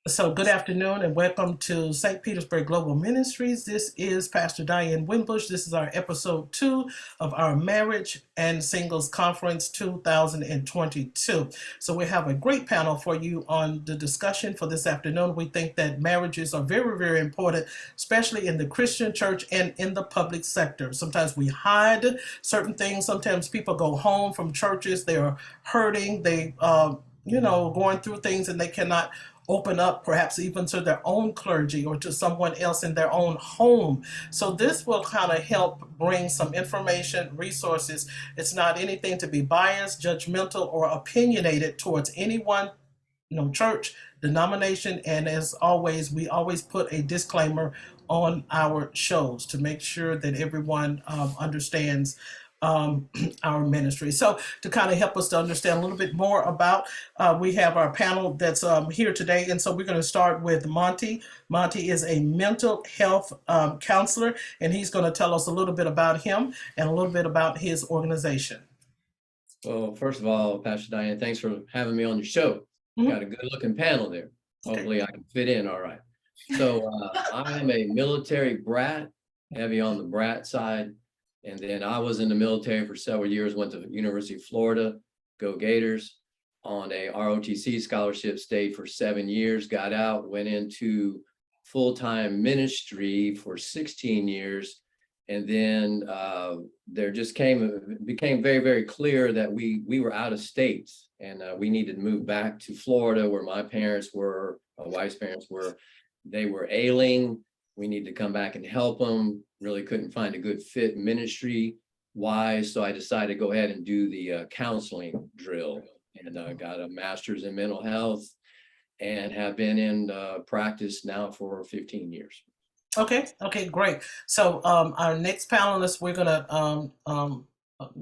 So, good afternoon and welcome to St. Petersburg Global Ministries. This is Pastor Diane Winbush. This is our episode 2 of our Marriage and Singles Conference 2022. So, we have a great panel for you on the discussion for this afternoon. We think that marriages are very, very important, especially in the Christian church and in the public sector. Sometimes we hide certain things. Sometimes people go home from churches, they are hurting, going through things and they cannot open up perhaps even to their own clergy or to someone else in their own home. So this will kind of help bring some information, resources. It's not anything to be biased, judgmental, or opinionated towards anyone, church, denomination, and as always, we always put a disclaimer on our shows to make sure that everyone understands um, our ministry. So to kind of help us to understand a little bit more about, we have our panel that's here today. And so we're going to start with Monty. Monty is a mental health counselor, and he's going to tell us a little bit about him and a little bit about his organization. Well, first of all, Pastor Diane, thanks for having me on your show. Got a good looking panel there. Hopefully I can fit in all right. So I am a military brat, heavy on the brat side. And then I was in the military for several years, went to the University of Florida, go Gators, on a ROTC scholarship, stayed for 7 years, got out, went into full-time ministry for 16 years. And then there just became very, very clear that we were out of state and we needed to move back to Florida where my parents were, my wife's parents were. They were ailing. We needed to come back and help them. Really couldn't find a good fit ministry wise. So I decided to go ahead and do the counseling drill and got a master's in mental health and have been in practice now for 15 years. Okay, great. So our next panelist we're going to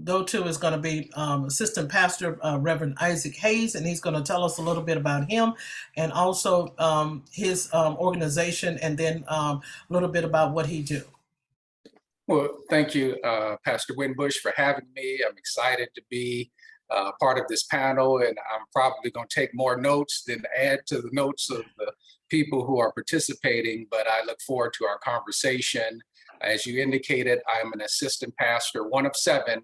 go to is going to be Assistant Pastor Reverend Isaac Hayes, and he's going to tell us a little bit about him and also his organization, and then a little bit about what he do. Well, thank you, Pastor Winbush, for having me. I'm excited to be part of this panel, and I'm probably going to take more notes than add to the notes of the people who are participating, but I look forward to our conversation. As you indicated, I am an assistant pastor, one of 7,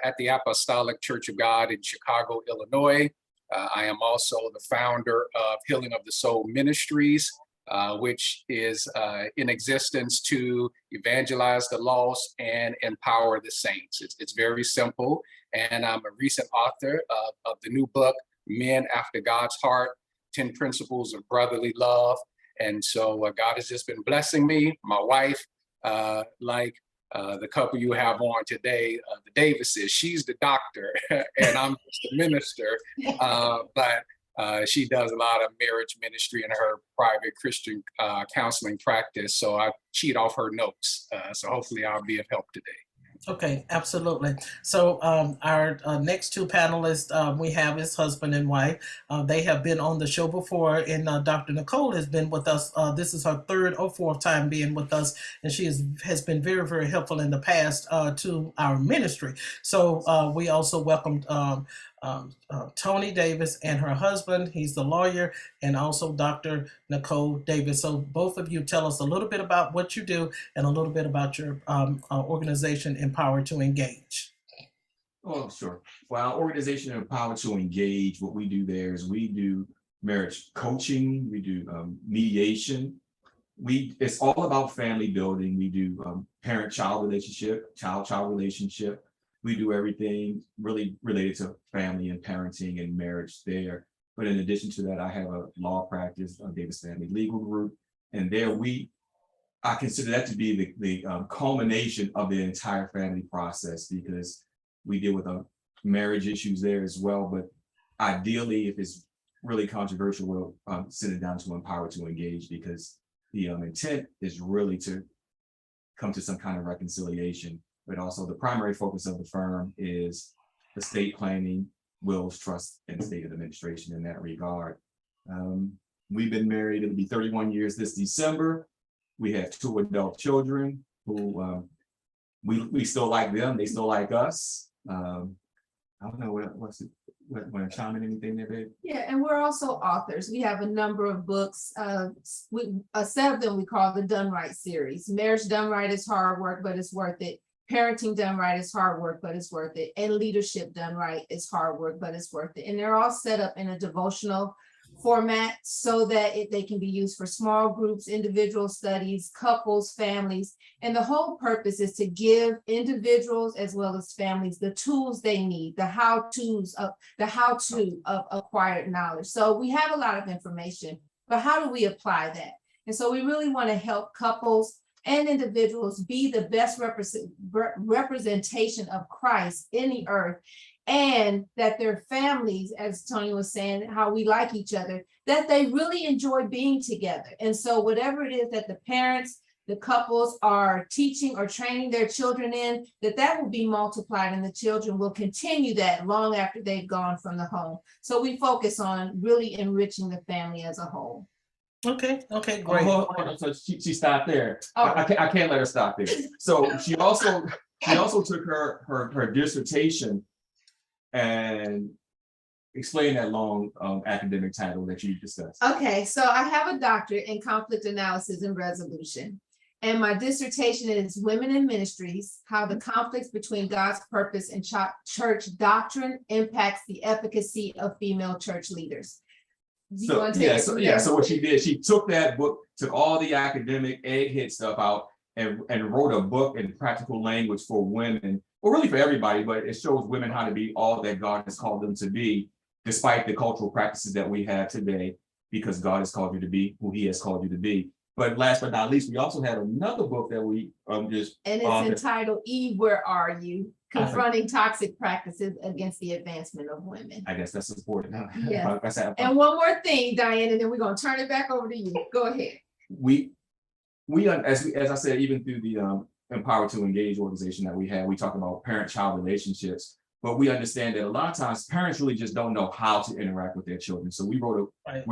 at the Apostolic Church of God in Chicago, Illinois. I am also the founder of Healing of the Soul Ministries, which is in existence to evangelize the lost and empower the saints. It's very simple. And I'm a recent author of the new book, Men After God's Heart, 10 Principles of Brotherly Love. And so God has just been blessing me, my wife, like the couple you have on today, the Davises. She's the doctor and I'm just the minister, but she does a lot of marriage ministry in her private Christian counseling practice. So I cheat off her notes. So hopefully I'll be of help today. Okay, absolutely. So our next 2 panelists we have his husband and wife. They have been on the show before, and Dr. Nicole has been with us. This is her 3rd or 4th time being with us, and she has been very, very helpful in the past to our ministry. So we also welcomed Tony Davis and her husband. He's the lawyer, and also Dr. Nicole Davis. So both of you tell us a little bit about what you do and a little bit about your organization, Empowered to Engage. Oh, sure. Well, our organization, Empowered to Engage, what we do there is we do marriage coaching, we do mediation. It's all about family building. We do parent-child relationship, child-child relationship. We do everything really related to family and parenting and marriage there. But in addition to that, I have a law practice, a Davis Family Legal Group. And there I consider that to be the culmination of the entire family process, because we deal with marriage issues there as well. But ideally, if it's really controversial, we'll send it down to Empowered to Engage, because the intent is really to come to some kind of reconciliation. But also the primary focus of the firm is estate planning, wills, trust, and estate administration in that regard. We've been married, it'll be 31 years this December. We have 2 adult children who we still like them, they still like us. I don't know, want to chime in anything there, babe? Yeah, and we're also authors. We have a number of books. A set of them we call the Done Right series. Marriage Done Right is hard work, but it's worth it. Parenting Done Right is hard work, but it's worth it. And Leadership Done Right is hard work, but it's worth it. And they're all set up in a devotional format so that they can be used for small groups, individual studies, couples, families. And the whole purpose is to give individuals as well as families the tools they need, the how-to of acquired knowledge. So we have a lot of information, but how do we apply that? And so we really want to help couples and individuals be the best representation of Christ in the earth, and that their families, as Tony was saying, how we like each other, that they really enjoy being together. And so whatever it is that the parents, the couples are teaching or training their children in, that will be multiplied, and the children will continue that long after they've gone from the home. So we focus on really enriching the family as a whole. Okay, great. So she stopped there. Oh. I can't let her stop there. So she also took her dissertation and explain that long academic title that you discussed. Okay, so I have a doctorate in conflict analysis and resolution. And my dissertation is Women in Ministries, How the Conflicts Between God's Purpose and Church Doctrine Impacts the Efficacy of Female Church Leaders. So what she did, she took that book, took all the academic egghead stuff out and wrote a book in practical language for women, or really for everybody, but it shows women how to be all that God has called them to be, despite the cultural practices that we have today, because God has called you to be who he has called you to be. But last but not least, we also had another book that we And it's entitled Eve, Where Are You? Confronting Toxic Practices Against the Advancement of Women. I guess that's important. Yeah. And one more thing, Diane, and then we're going to turn it back over to you. Go ahead. We as I said, even through the Empower to Engage organization that we talk about parent-child relationships, but we understand that a lot of times parents really just don't know how to interact with their children. So we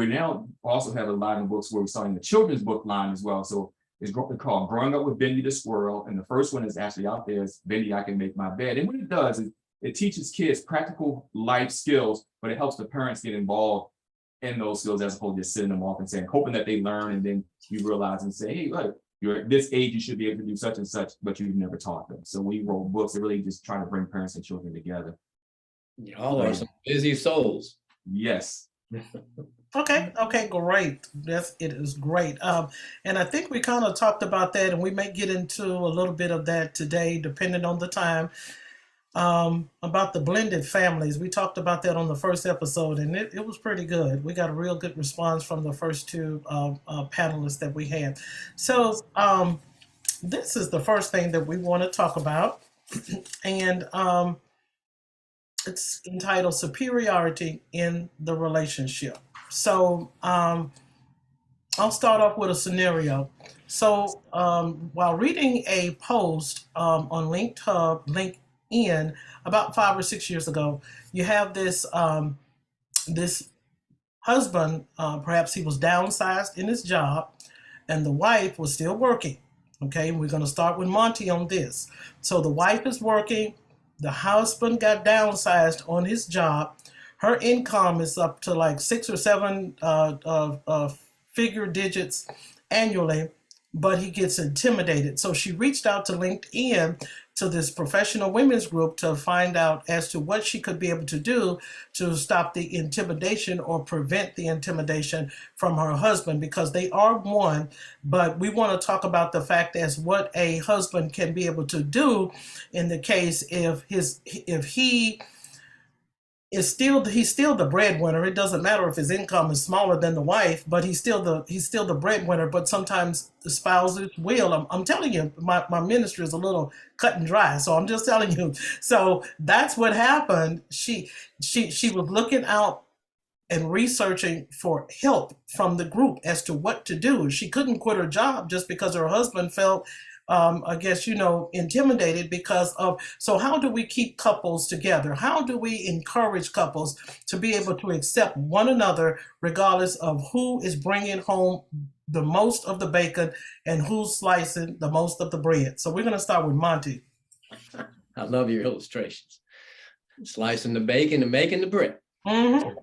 now also have a line of books where we're starting the children's book line as well. So it's called Growing Up with Bendy the Squirrel. And the first one is actually out there is Bendy, I Can Make My Bed. And what it does is it teaches kids practical life skills, but it helps the parents get involved in those skills as opposed to just sitting them off and saying, hoping that they learn. And then you realize and say, hey, look, you're at this age, you should be able to do such and such, but you've never taught them. So we wrote books that really just try to bring parents and children together. Y'all are some busy souls. Yes. Okay, great. It is great. And I think we kind of talked about that, and we may get into a little bit of that today, depending on the time, about the blended families. We talked about that on the first episode, and it was pretty good. We got a real good response from the first two panelists that we had. So this is the first thing that we want to talk about, and it's entitled Superiority in the Relationship. So I'll start off with a scenario. So while reading a post on LinkedIn about 5 or 6 years ago, you have this this husband, perhaps he was downsized in his job, and the wife was still working. Okay, we're going to start with Monty on this. So the wife is working, the husband got downsized on his job. Her income is up to like 6 or 7 figure digits annually, but he gets intimidated. So she reached out to LinkedIn, to this professional women's group, to find out as to what she could be able to do to stop the intimidation or prevent the intimidation from her husband, because they are one. But we want to talk about the fact as what a husband can be able to do in the case if he is he's still the breadwinner. It doesn't matter if his income is smaller than the wife, but he's still the breadwinner. But sometimes the spouses will. I'm telling you, my ministry is a little cut and dry. So I'm just telling you. So that's what happened. She was looking out and researching for help from the group as to what to do. She couldn't quit her job just because her husband felt intimidated because of, so how do we keep couples together? How do we encourage couples to be able to accept one another regardless of who is bringing home the most of the bacon and who's slicing the most of the bread? So we're going to start with Monty. I love your illustrations. Slicing the bacon and making the bread. Mhm.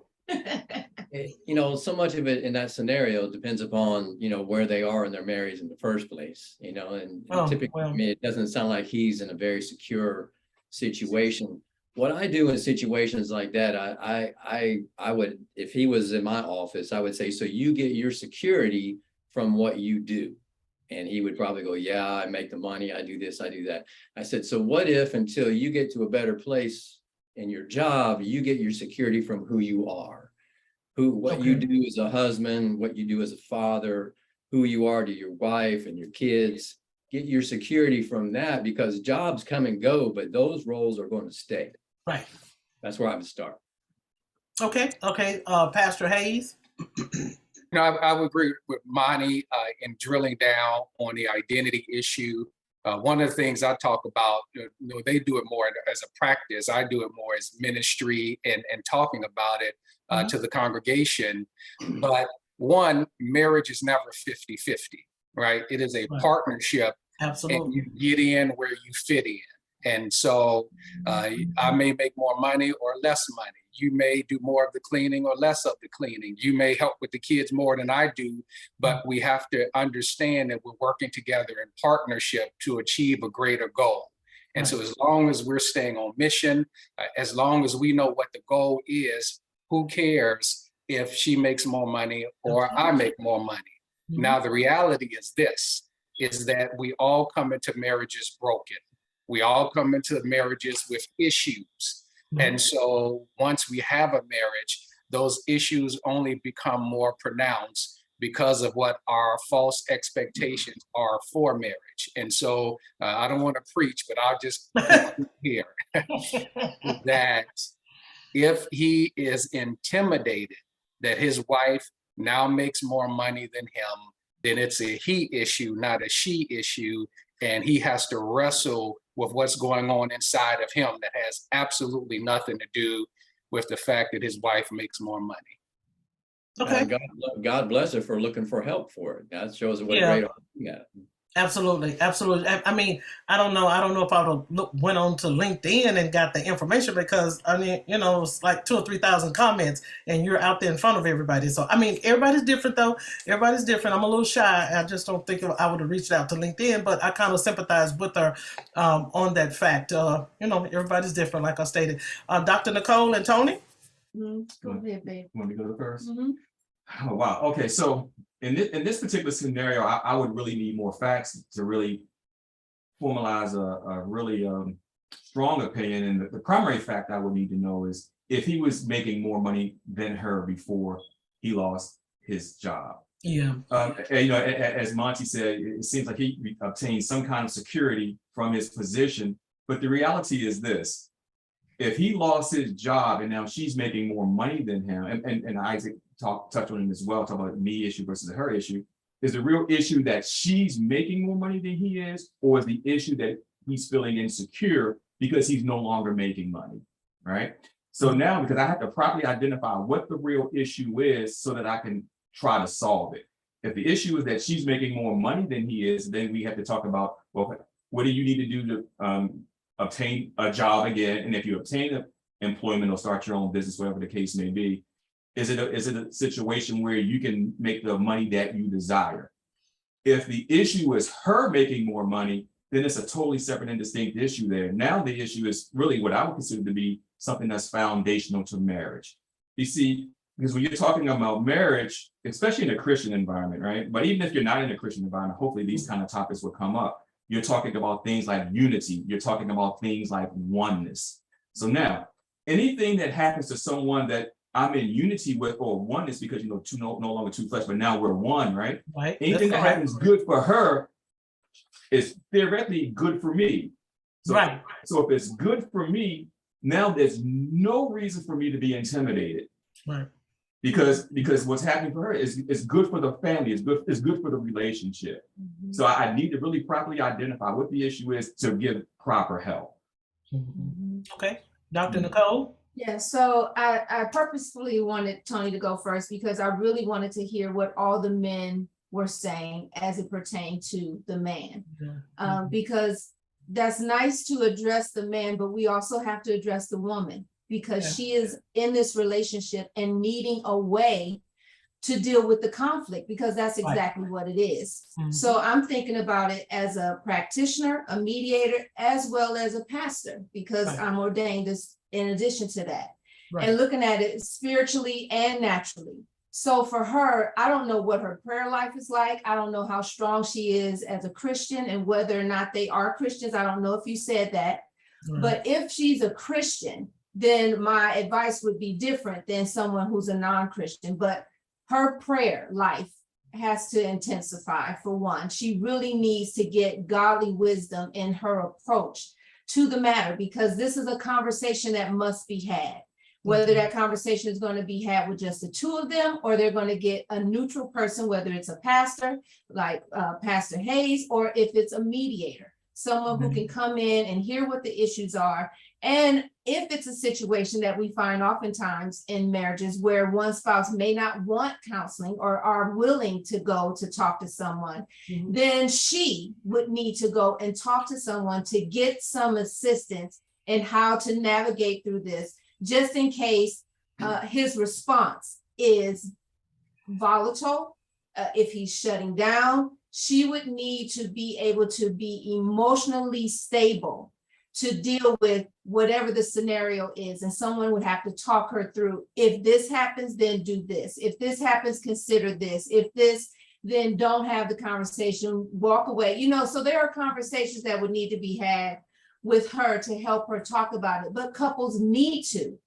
You know, so much of it in that scenario depends upon, you know, where they are in their marriage in the first place, you know, and Oh, typically, I well. mean, it doesn't sound like he's in a very secure situation. What I do in situations like that, I would, if he was in my office, I would say, so you get your security from what you do. And he would probably go, yeah, I make the money, I do this, I do that. I said, so what if until you get to a better place in your job, you get your security from who you are? What you Okay. do as a husband, what you do as a father, who you are to your wife and your kids. Get your security from that, because jobs come and go, but those roles are going to stay. Right. That's where I would start. Okay. Okay. Pastor Hayes. No, I would agree with Monty in drilling down on the identity issue. One of the things I talk about, you know, they do it more as a practice. I do it more as ministry and talking about it to the congregation. But one, marriage is never 50-50, right? It is a Right. partnership, and Absolutely. you get in where you fit in. And so I may make more money or less money. You may do more of the cleaning or less of the cleaning. You may help with the kids more than I do, but we have to understand that we're working together in partnership to achieve a greater goal. And so as long as we're staying on mission, as long as we know what the goal is, who cares if she makes more money or I make more money? Mhm. Now, the reality is this, is that we all come into marriages broken. We all come into marriages with issues. And so once we have a marriage, those issues only become more pronounced because of what our false expectations are for marriage. And so I don't want to preach, but I'll just conclude here that if he is intimidated that his wife now makes more money than him, then it's a he issue, not a she issue. And he has to wrestle with what's going on inside of him that has absolutely nothing to do with the fact that his wife makes more money. Okay. God bless her for looking for help for it. That shows what a Yeah. great heart you got. Absolutely, absolutely. I mean, I don't know if I would have went on to LinkedIn and got the information, because I mean, you know, it's like 2,000 or 3,000 comments, and you're out there in front of everybody. So I mean, everybody's different though. Everybody's different. I'm a little shy. I just don't think I would have reached out to LinkedIn, but I kind of sympathize with her on that fact. You know, everybody's different, like I stated. Dr. Nicole and Tony. Go ahead, babe. Want me to go first? Mhm. Oh, wow. Okay. So in this particular scenario, I would really need more facts to really formalize a really strong opinion. And the primary fact I would need to know is if he was making more money than her before he lost his job. Yeah. And, you know, as Monty said, it seems like he obtained some kind of security from his position. But the reality is this: if he lost his job and now she's making more money than him, and Isaac touch on it as well, talk about me issue versus her issue, is the real issue that she's making more money than he is, or is the issue that he's feeling insecure because he's no longer making money, right? So now, because I have to properly identify what the real issue is so that I can try to solve it. If the issue is that she's making more money than he is, then we have to talk about, well, what do you need to do to obtain a job again? And if you obtain employment or start your own business, whatever the case may be, is it a situation where you can make the money that you desire? If the issue is her making more money, then it's a totally separate and distinct issue there. Now the issue is really what I would consider to be something that's foundational to marriage. You see, because when you're talking about marriage, especially in a Christian environment, right? But even if you're not in a Christian environment, hopefully these kind of topics will come up. You're talking about things like unity. You're talking about things like oneness. So now, anything that happens to someone that I'm in unity with, or oneness, because, you know, no longer two flesh, but now we're one, right? Right. Anything that happens good for her is theoretically good for me. So, Right. So if it's good for me, now there's no reason for me to be intimidated. Right. Because what's happening for her is good for the family, it's good for the relationship. So I need to really properly identify what the issue is to give proper help. Okay. Dr. Nicole? Yeah, so I purposefully wanted Tony to go first because I really wanted to hear what all the men were saying as it pertained to the man. Because that's nice to address the man, but we also have to address the woman. because Yeah. she is in this relationship and needing a way to deal with the conflict, because that's exactly what it is. Mhm. So I'm thinking about it as a practitioner, a mediator, as well as a pastor, because Right. I'm ordained as in addition to that. Right. And looking at it spiritually and naturally. So for her, I don't know what her prayer life is like. I don't know how strong she is as a Christian and whether or not they are Christians. I don't know if you said that. Right. But if she's a Christian, then my advice would be different than someone who's a non-Christian. But her prayer life has to intensify, for one. She really needs to get godly wisdom in her approach to the matter, because this is a conversation that must be had. Whether that conversation is going to be had with just the two of them, or they're going to get a neutral person, whether it's a pastor like Pastor Hayes, or if it's a mediator, someone who can come in and hear what the issues are. And if it's a situation that we find oftentimes in marriages where one spouse may not want counseling or are willing to go to talk to someone, then she would need to go and talk to someone to get some assistance in how to navigate through this, just in case his response is volatile, if he's shutting down. She would need to be able to be emotionally stable to deal with whatever the scenario is. And someone would have to talk her through, if this happens, then do this. If this happens, consider this. If this, then don't have the conversation, walk away. You know, so there are conversations that would need to be had with her to help her talk about it. But couples need to.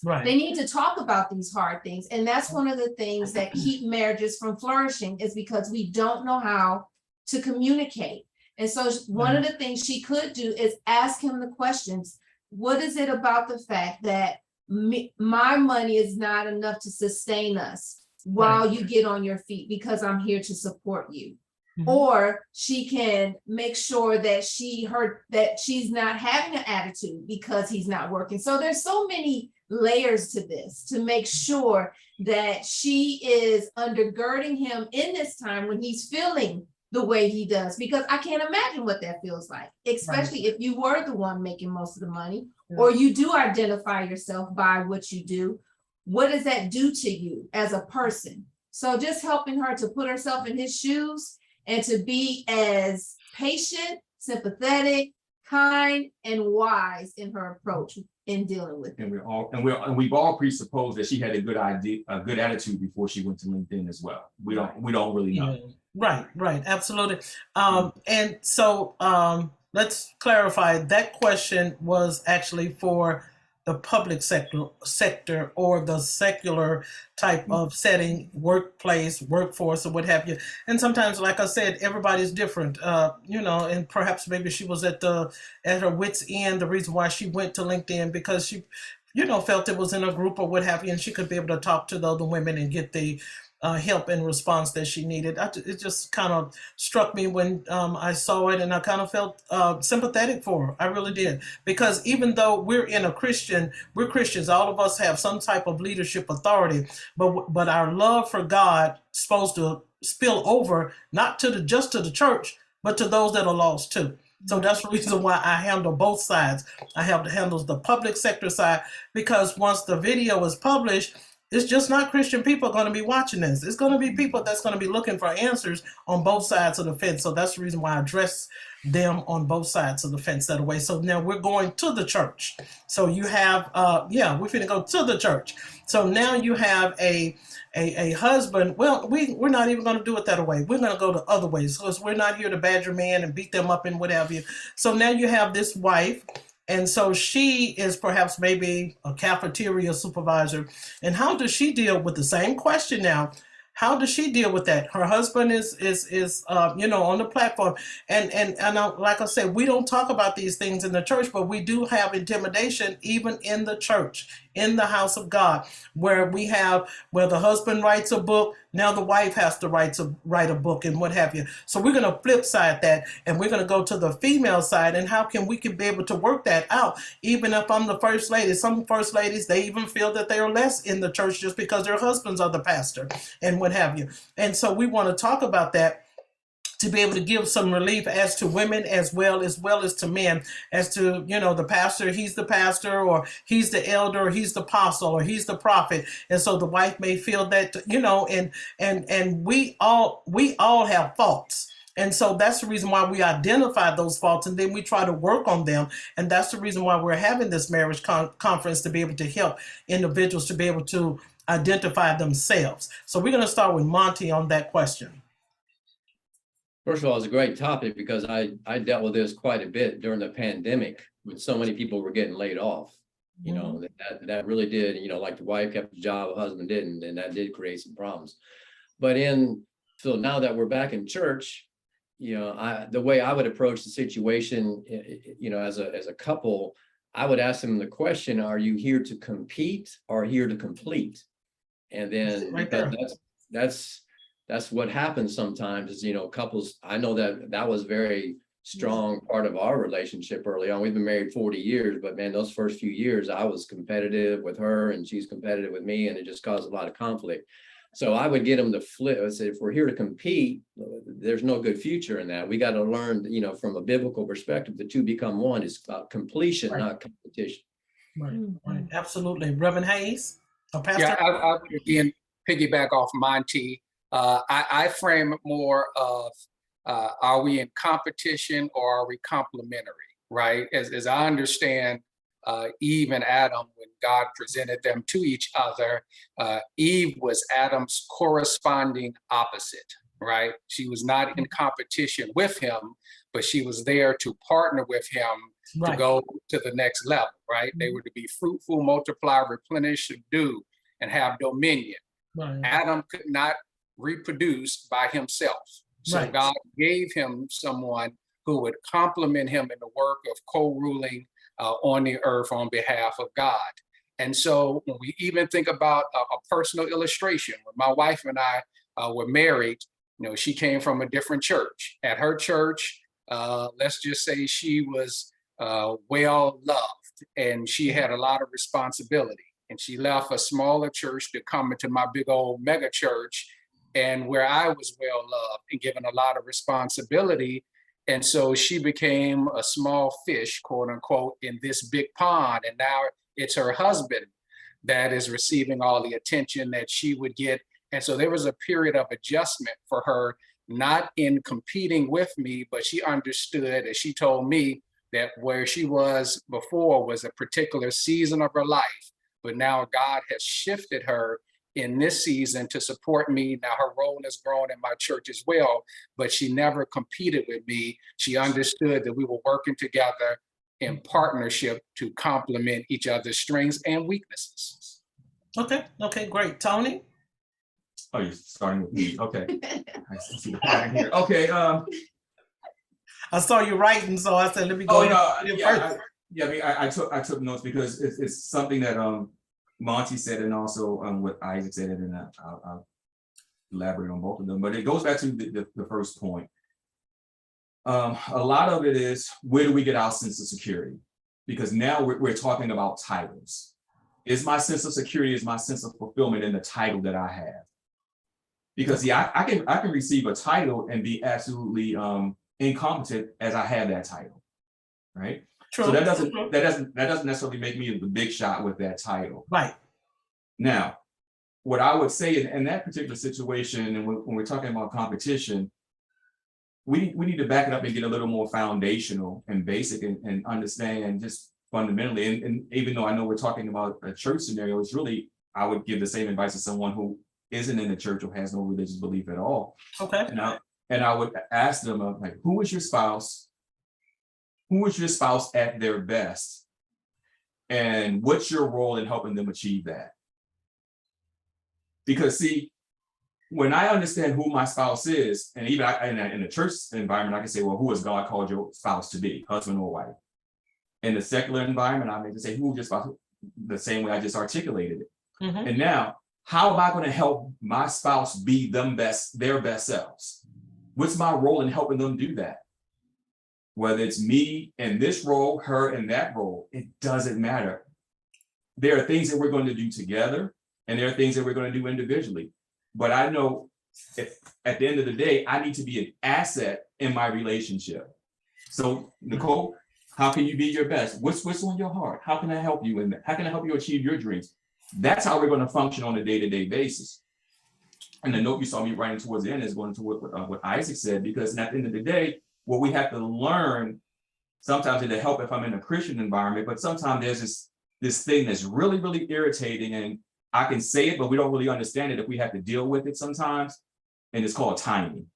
Right. They need to talk about these hard things. And that's one of the things that keep marriages from flourishing, is because we don't know how to communicate. And so one of the things she could do is ask him the questions. What is it about the fact that my money is not enough to sustain us while you get on your feet, because I'm here to support you? Or she can make sure that she's not having an attitude because he's not working. So there's so many layers to this, to make sure that she is undergirding him in this time when he's feeling the way he does, because I can't imagine what that feels like, especially if you were the one making most of the money, or you do identify yourself by what you do. What does that do to you as a person? So just helping her to put herself in his shoes and to be as patient, sympathetic, kind, and wise in her approach in dealing with it. And we've all presupposed that she had a good idea, a good attitude before she went to LinkedIn as well. We don't really know. Right, absolutely. And so let's clarify, that question was actually for the public sector or the secular type of setting, workplace, workforce, or what have you. And sometimes, like I said, everybody's different, and perhaps maybe she was at her wit's end, the reason why she went to LinkedIn, because she, felt it was in a group or what have you, and she could be able to talk to the other women and get the help and response that she needed. It just kind of struck me when I saw it, and I kind of felt sympathetic for her. I really did, because even though we're Christians. All of us have some type of leadership authority, but our love for God is supposed to spill over, not just to the church, but to those that are lost too. So that's the reason why I handle both sides. I have to handle the public sector side, because once the video is published, it's just not Christian people going to be watching this. It's going to be people that's going to be looking for answers on both sides of the fence. So that's the reason why I address them on both sides of the fence that way. So now we're going to the church. So you have, we're going to go to the church. So now you have a husband. Well, we're not even going to do it that way. We're going to go the other ways, because we're not here to badger men and beat them up and what have you. So now you have this wife. And so she is perhaps maybe a cafeteria supervisor. And how does she deal with the same question now? How does she deal with that? Her husband is on the platform. And like I said, we don't talk about these things in the church, but we do have intimidation even in the church, in the house of God, where the husband writes a book, now the wife has to write a book and what have you. So we're going to flip side that, and we're going to go to the female side, and how we can be able to work that out. Even if I'm the first lady, some first ladies, they even feel that they are less in the church just because their husbands are the pastor and what have you. And so we want to talk about that, to be able to give some relief as to women as well as to men, as to, you know, the pastor, he's the pastor, or he's the elder, or he's the apostle, or he's the prophet. And so the wife may feel that, you know, and we all have faults. And so that's the reason why we identify those faults, and then we try to work on them. And that's the reason why we're having this marriage conference, to be able to help individuals to be able to identify themselves. So we're going to start with Monty on that question. First of all, it's a great topic because I dealt with this quite a bit during the pandemic when so many people were getting laid off. You know, that really did, you know, like the wife kept the job, the husband didn't, and that did create some problems. But so now that we're back in church, you know, the way I would approach the situation, you know, as a couple, I would ask them the question, are you here to compete or here to complete? And then right there. That's what happens sometimes is, you know, couples, I know that was very strong part of our relationship early on. We've been married 40 years, but man, those first few years, I was competitive with her and she's competitive with me, and it just caused a lot of conflict. So I would get them to flip. I said, if we're here to compete, there's no good future in that. We got to learn, you know, from a biblical perspective, the two become one. It's about completion, right. Not competition. Right. Absolutely. Reverend Hayes, a pastor. Yeah, I would again piggyback off Monty. I frame it more of, are we in competition or are we complementary, right? As I understand, Eve and Adam, when God presented them to each other, Eve was Adam's corresponding opposite, right? She was not in competition with him, but she was there to partner with him to go to the next level, right? They were to be fruitful, multiply, replenish, subdue, and have dominion. Adam could not reproduce by himself. So God gave him someone who would complement him in the work of co-ruling on the earth on behalf of God. And so when we even think about a personal illustration, when my wife and I were married, you know, she came from a different church. At her church, let's just say she was well loved and she had a lot of responsibility. And she left a smaller church to come into my big old mega church, and where I was well loved and given a lot of responsibility. And so she became a small fish, quote unquote, in this big pond. And now it's her husband that is receiving all the attention that she would get. And so there was a period of adjustment for her, not in competing with me, but she understood, as she told me, that where she was before was a particular season of her life. But now God has shifted her in this season to support me. Now her role has grown in my church as well, but she never competed with me. She understood that we were working together in partnership to complement each other's strengths and weaknesses. Okay, great. Tony? Oh, you're starting with me. Okay. I see the pattern here. Okay. I saw you writing, so I said, let me go. I took notes because it's something that Monty said, and also what Isaac said, and I'll elaborate on both of them. But it goes back to the first point. A lot of it is, where do we get our sense of security? Because now we're talking about titles. Is my sense of security, is my sense of fulfillment in the title that I have? Because I can receive a title and be absolutely incompetent as I have that title, right? True. So that doesn't necessarily make me the big shot with that title. Right. Now, what I would say in that particular situation, and when we're talking about competition, we need to back it up and get a little more foundational and basic and understand just fundamentally. And even though I know we're talking about a church scenario, it's really, I would give the same advice to someone who isn't in the church or has no religious belief at all. Okay. And I would ask them, like, who is your spouse? Who is your spouse at their best? And what's your role in helping them achieve that? Because see, when I understand who my spouse is, and even in a church environment, I can say, well, who has God called your spouse to be, husband or wife? In the secular environment, I may just say, who is your spouse? The same way I just articulated it. Mm-hmm. And now, how am I going to help my spouse be their best selves? What's my role in helping them do that? Whether it's me in this role, her in that role, it doesn't matter. There are things that we're going to do together, and there are things that we're going to do individually. But I know if at the end of the day, I need to be an asset in my relationship. So Nicole, how can you be your best? What's on your heart? How can I help you in that? How can I help you achieve your dreams? That's how we're going to function on a day-to-day basis. And the note you saw me writing towards the end is going to what Isaac said, because at the end of the day, what we have to learn, sometimes it'll help if I'm in a Christian environment, but sometimes there's this thing that's really, really irritating, and I can say it, but we don't really understand it if we have to deal with it sometimes. And it's called timing.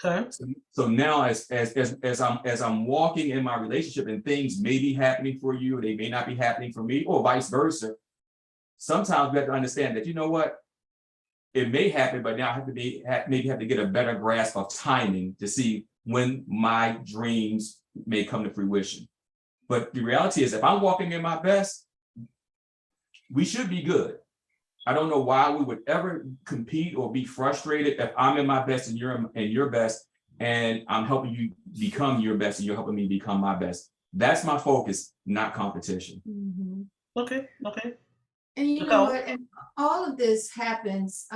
Okay. So now as I'm walking in my relationship and things may be happening for you, or they may not be happening for me, or vice versa. Sometimes we have to understand that, you know what, it may happen, but now I have to maybe have to get a better grasp of timing to see when my dreams may come to fruition. But the reality is, if I'm walking in my best, we should be good. I don't know why we would ever compete or be frustrated if I'm in my best and you're in your best, and I'm helping you become your best and you're helping me become my best. That's my focus, not competition. Okay. And you know what? And all of this happens,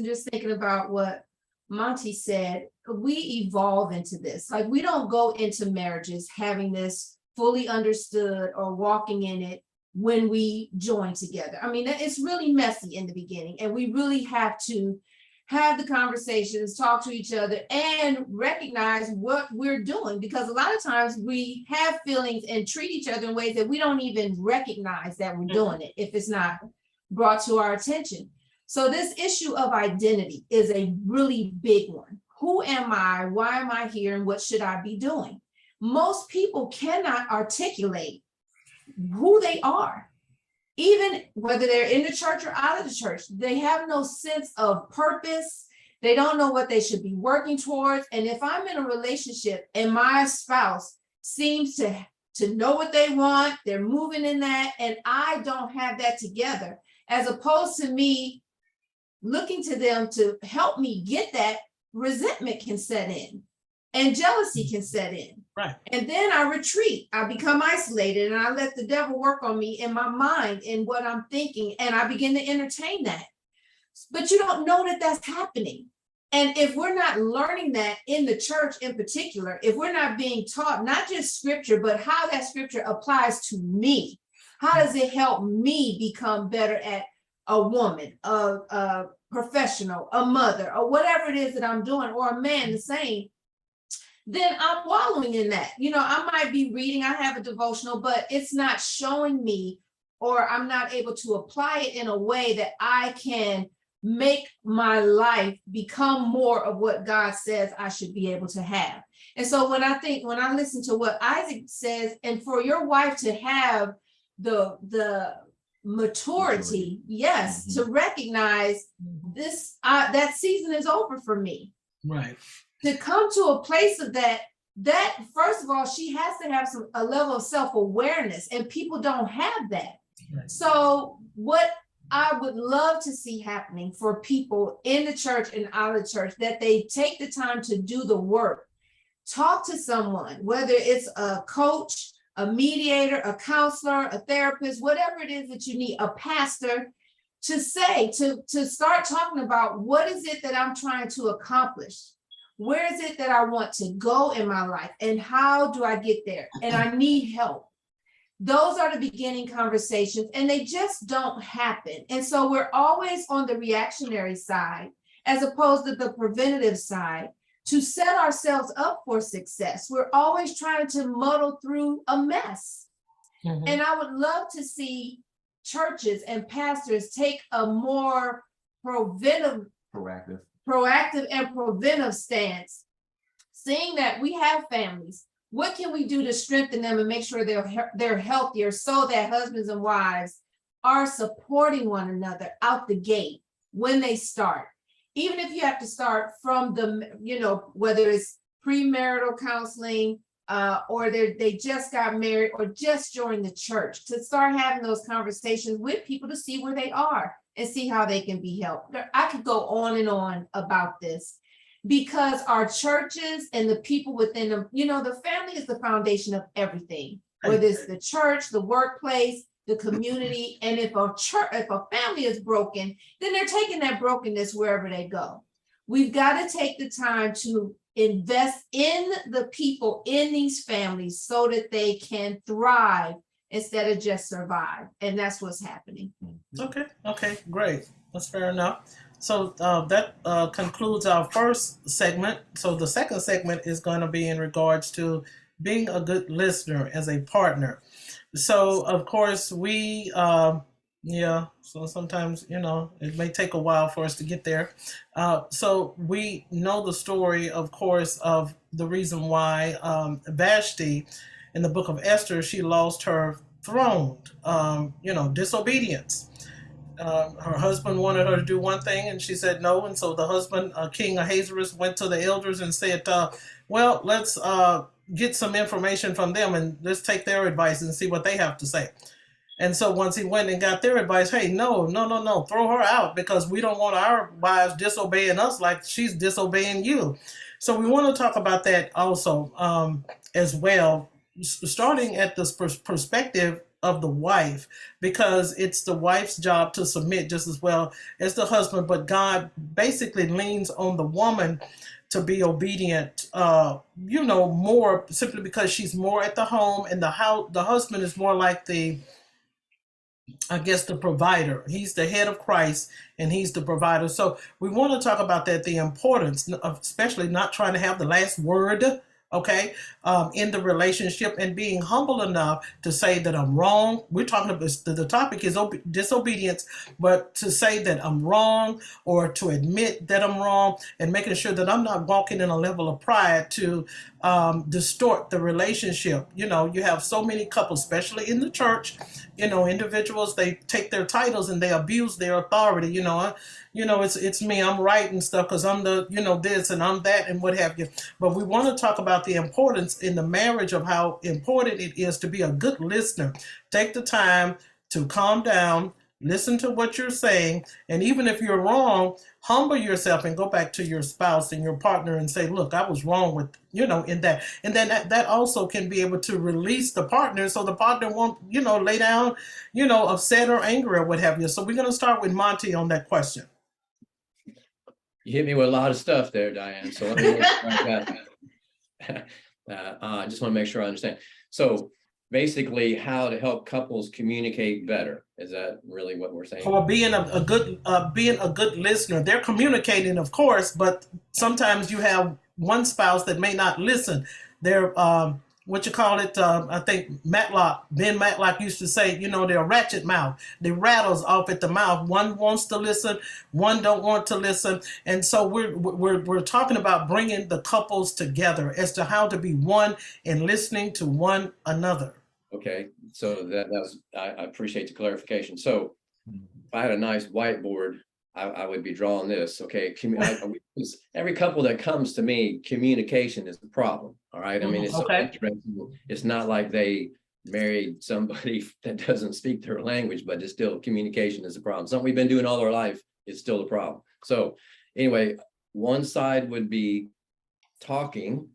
just thinking about what Monty said, we evolve into this. Like, we don't go into marriages having this fully understood or walking in it when we join together. I mean, it's really messy in the beginning, and we really have to have the conversations, talk to each other, and recognize what we're doing, because a lot of times we have feelings and treat each other in ways that we don't even recognize that we're doing it if it's not brought to our attention. So this issue of identity is a really big one. Who am I? Why am I here? And what should I be doing? Most people cannot articulate who they are, even whether they're in the church or out of the church. They have no sense of purpose. They don't know what they should be working towards. And if I'm in a relationship and my spouse seems to know what they want, they're moving in that, and I don't have that together, as opposed to me looking to them to help me get that, resentment can set in and jealousy can set in. Right. And then I retreat, I become isolated, and I let the devil work on me in my mind and what I'm thinking, and I begin to entertain that. But you don't know that that's happening. And if we're not learning that in the church in particular, if we're not being taught not just scripture, but how that scripture applies to me, how does it help me become better at a woman, a professional, a mother, or whatever it is that I'm doing, or a man the same, then I'm wallowing in that. You know, I might be reading, I have a devotional, but it's not showing me, or I'm not able to apply it in a way that I can make my life become more of what God says I should be able to have. And so when I listen to what Isaac says, and for your wife to have the maturity, yes, to recognize this, that season is over for me. Right. To come to a place of that first of all, she has to have a level of self-awareness, and people don't have that. Right. So what I would love to see happening for people in the church and out of the church, that they take the time to do the work, talk to someone, whether it's a coach, a mediator, a counselor, a therapist, whatever it is that you need, a pastor, to start talking about, what is it that I'm trying to accomplish? Where is it that I want to go in my life, and how do I get there? And I need help. Those are the beginning conversations, and they just don't happen. And so we're always on the reactionary side as opposed to the preventative side to set ourselves up for success. We're always trying to muddle through a mess. And I would love to see churches and pastors take a more proactive and preventive stance, seeing that we have families. What can we do to strengthen them and make sure they're healthier, so that husbands and wives are supporting one another out the gate when they start? Even if you have to start from whether it's premarital counseling, or they just got married or just joined the church, to start having those conversations with people to see where they are and see how they can be helped. I could go on and on about this, because our churches and the people within them, the family is the foundation of everything, whether it's the church, the workplace, the community. And if a family is broken, then they're taking that brokenness wherever they go. We've got to take the time to invest in the people in these families so that they can thrive instead of just survive. And that's what's happening. Okay, great. That's fair enough. So that concludes our first segment. So the second segment is going to be in regards to being a good listener as a partner. So of course so sometimes, it may take a while for us to get there. So we know the story, of course, of the reason why Vashti in the book of Esther, she lost her throne, disobedience. Her husband wanted her to do one thing and she said no. And so the husband, King Ahasuerus, went to the elders and said, well, let's get some information from them and let's take their advice and see what they have to say. And so once he went and got their advice, hey, no, throw her out because we don't want our wives disobeying us like she's disobeying you. So we want to talk about that also as well, starting at this perspective of the wife, because it's the wife's job to submit just as well as the husband. But God basically leans on the woman to be obedient, more simply because she's more at the home, and the husband is more like the provider. He's the head of Christ and he's the provider. So we want to talk about that, the importance of especially not trying to have the last word, in the relationship, and being humble enough to say that I'm wrong. We're talking about the topic is disobedience, but to say that I'm wrong or to admit that I'm wrong and making sure that I'm not walking in a level of pride to distort the relationship. You have so many couples, especially in the church, individuals, they take their titles and they abuse their authority. It's me, I'm right and stuff because I'm the, this and I'm that and what have you. But we want to talk about the importance in the marriage of how important it is to be a good listener. Take the time to calm down, listen to what you're saying, and even if you're wrong, humble yourself and go back to your spouse and your partner and say, look, I was wrong with, in that. And then that also can be able to release the partner so the partner won't, lay down, upset or angry or what have you. So we're going to start with Monty on that question. You hit me with a lot of stuff there, Diane. So let me I just want to make sure I understand. So basically, how to help couples communicate better. Is that really what we're saying? For being a good listener. They're communicating, of course, but sometimes you have one spouse that may not listen. They're I think Ben Matlock used to say, they're ratchet mouth. They rattles off at the mouth. One wants to listen, one don't want to listen. And so we're talking about bringing the couples together as to how to be one and listening to one another. Okay, so that was, I appreciate the clarification. So if I had a nice whiteboard, I would be drawing this. Okay, every couple that comes to me, communication is the problem. All right, I mean, it's so interesting. It's not like they married somebody that doesn't speak their language, but it's still communication is the problem. Something we've been doing all our life is still the problem. So anyway, one side would be talking,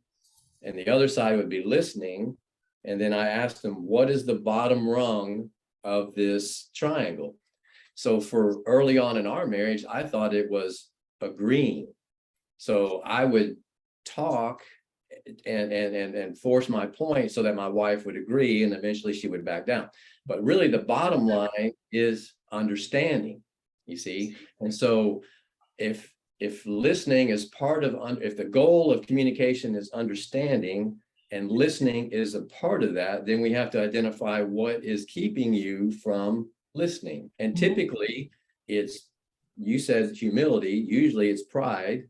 and the other side would be listening. And then I asked them, what is the bottom rung of this triangle? So for early on in our marriage, I thought it was agreeing. So I would talk and force my point so that my wife would agree, and eventually she would back down. But really the bottom line is understanding, you see? And so if listening is part of, if the goal of communication is understanding, and listening is a part of that, then we have to identify what is keeping you from listening. And typically it's, you said humility, usually it's pride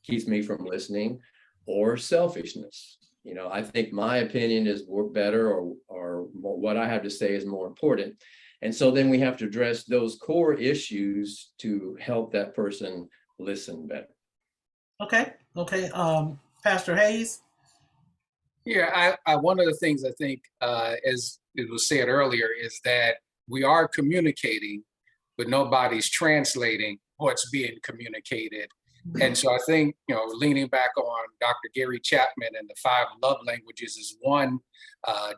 keeps me from listening, or selfishness. I think my opinion is better, or what I have to say is more important. And so then we have to address those core issues to help that person listen better. Okay. Pastor Hayes. Yeah, I one of the things I think, as it was said earlier, is that we are communicating, but nobody's translating what's being communicated And so I think, leaning back on Dr. Gary Chapman and the 5 love languages is one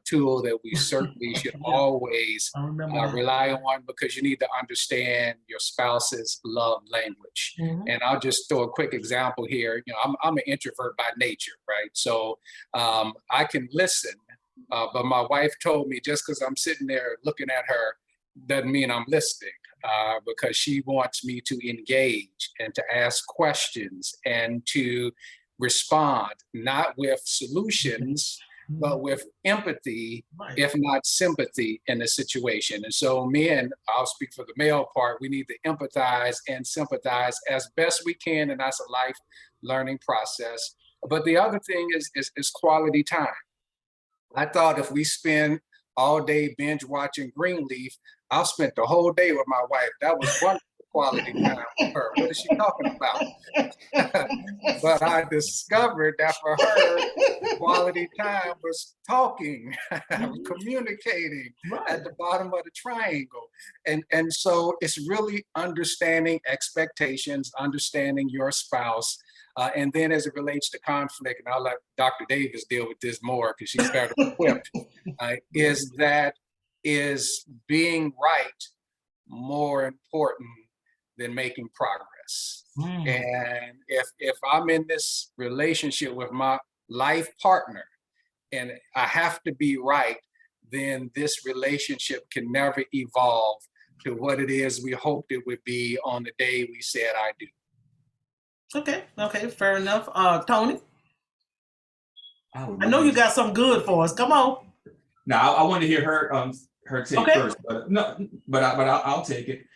tool that we certainly should Yeah. always I remember that. rely on, because you need to understand your spouse's love language. And I'll just throw a quick example here. I'm an introvert by nature, right? So I can listen, but my wife told me just because I'm sitting there looking at her doesn't mean I'm listening. Because she wants me to engage and to ask questions and to respond, not with solutions, but with empathy, Right. if not sympathy in the situation. And so men, I'll speak for the male part, we need to empathize and sympathize as best we can, and that's a life learning process. But the other thing is quality time. I thought if we spend all day binge watching Greenleaf, I'll spend the whole day with my wife. That was wonderful quality time with her. What is she talking about? But I discovered that for her, quality time was talking, communicating at the bottom of the triangle. And so it's really understanding expectations, understanding your spouse. And then as it relates to conflict, and I'll let Dr. Davis deal with this more because she's better equipped, is being right more important than making progress? And if I'm in this relationship with my life partner and I have to be right, then this relationship can never evolve to what it is we hoped it would be on the day we said I do. Okay, fair enough. Tony, I know you got something good for us. Come on. Now, I want to hear her take first, but I'll take it.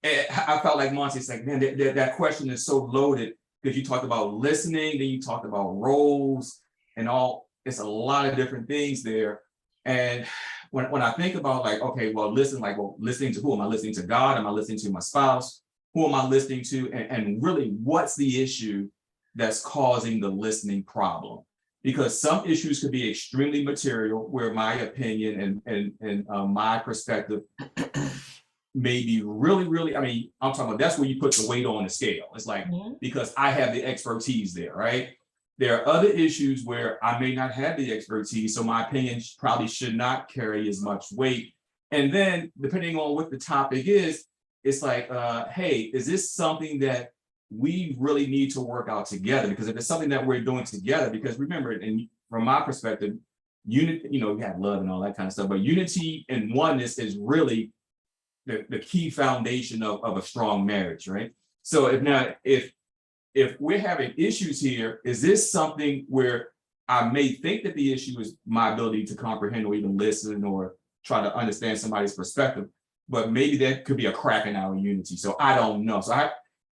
I felt like Monty's like, man, that question is so loaded because you talked about listening, then you talked about roles and all. It's a lot of different things there. And when I think about listening to who? Am I listening to God? Am I listening to my spouse? Who am I listening to? And really, what's the issue that's causing the listening problem? Because some issues could be extremely material, where my opinion and my perspective may be really, really, I'm talking about that's where you put the weight on the scale. It's like, because I have the expertise there, right? There are other issues where I may not have the expertise, so my opinion probably should not carry as much weight. And then depending on what the topic is, it's like, hey, is this something that we really need to work out together? Because if it's something that we're doing together, because remember, and from my perspective, unity, you have love and all that kind of stuff, but unity and oneness is really the key foundation of a strong marriage, right? So if we're having issues here, is this something where I may think that the issue is my ability to comprehend or even listen or try to understand somebody's perspective, but maybe that could be a crack in our unity. So I don't know. So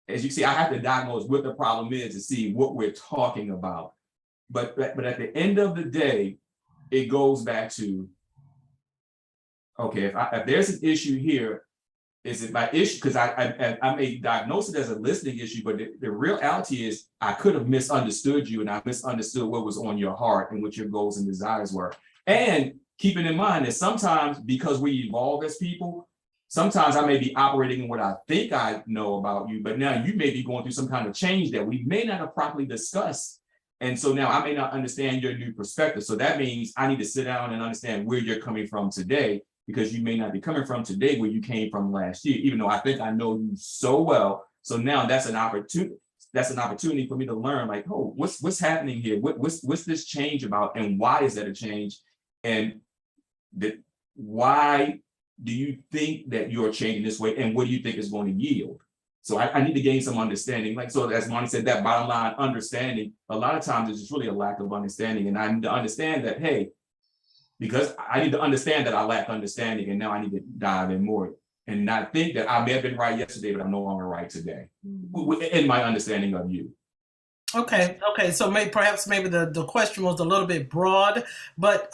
as you see, I have to diagnose what the problem is to see what we're talking about. But at the end of the day, it goes back to, okay, if there's an issue here, is it my issue? Because I may diagnose it as a listening issue, but the reality is I could have misunderstood you, and I misunderstood what was on your heart and what your goals and desires were. And keeping in mind that sometimes, because we evolve as people, sometimes I may be operating in what I think I know about you, but now you may be going through some kind of change that we may not have properly discussed. And so now I may not understand your new perspective. So that means I need to sit down and understand where you're coming from today, because you may not be coming from today where you came from last year, even though I think I know you so well. So now that's an opportunity. That's an opportunity for me to learn, like, oh, what's happening here? What's this change about? And why is that a change? And why do you think that you're changing this way? And what do you think is going to yield? So I need to gain some understanding. Like, so as Monty said, that bottom line understanding, a lot of times it's just really a lack of understanding. And I need to understand that, hey, because I need to understand that I lack understanding, and now I need to dive in more and not think that I may have been right yesterday, but I'm no longer right today in my understanding of you. Okay. So perhaps the question was a little bit broad, but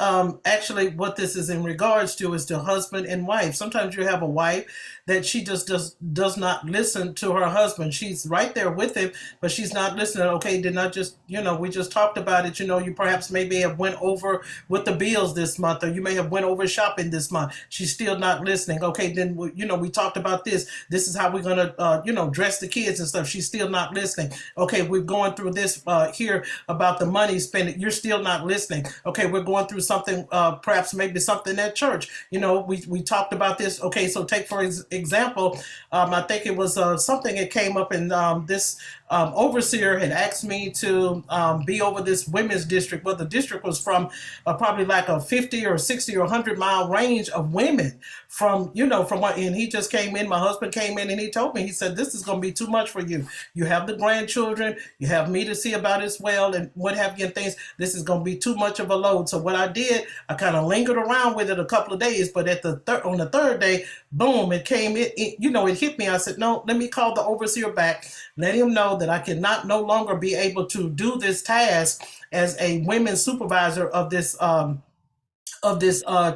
actually what this is in regards to is to husband and wife. Sometimes you have a wife that she just does not listen to her husband. She's right there with him, but she's not listening. Okay, did not just, we just talked about it. You perhaps maybe have went over with the bills this month, or you may have went over shopping this month. She's still not listening. Okay, then, we talked about this. This is how we're going to, dress the kids and stuff. She's still not listening. Okay, we're going through this here about the money spending. You're still not listening. Okay, we're going through something, perhaps maybe something at church. We talked about this. Okay, so take for example, I think it was something that came up in this overseer had asked me to be over this women's district. Well, the district was from probably like a 50 or 60 or 100-mile range of women from what, and he just came in, my husband came in and he told me, he said, this is going to be too much for you. You have the grandchildren, you have me to see about as well, and what have you and things. This is going to be too much of a load. So what I did, I kind of lingered around with it a couple of days, but on the third day, boom, it came, it hit me. I said, no, let me call the overseer back, let him know that I cannot no longer be able to do this task as a women's supervisor of this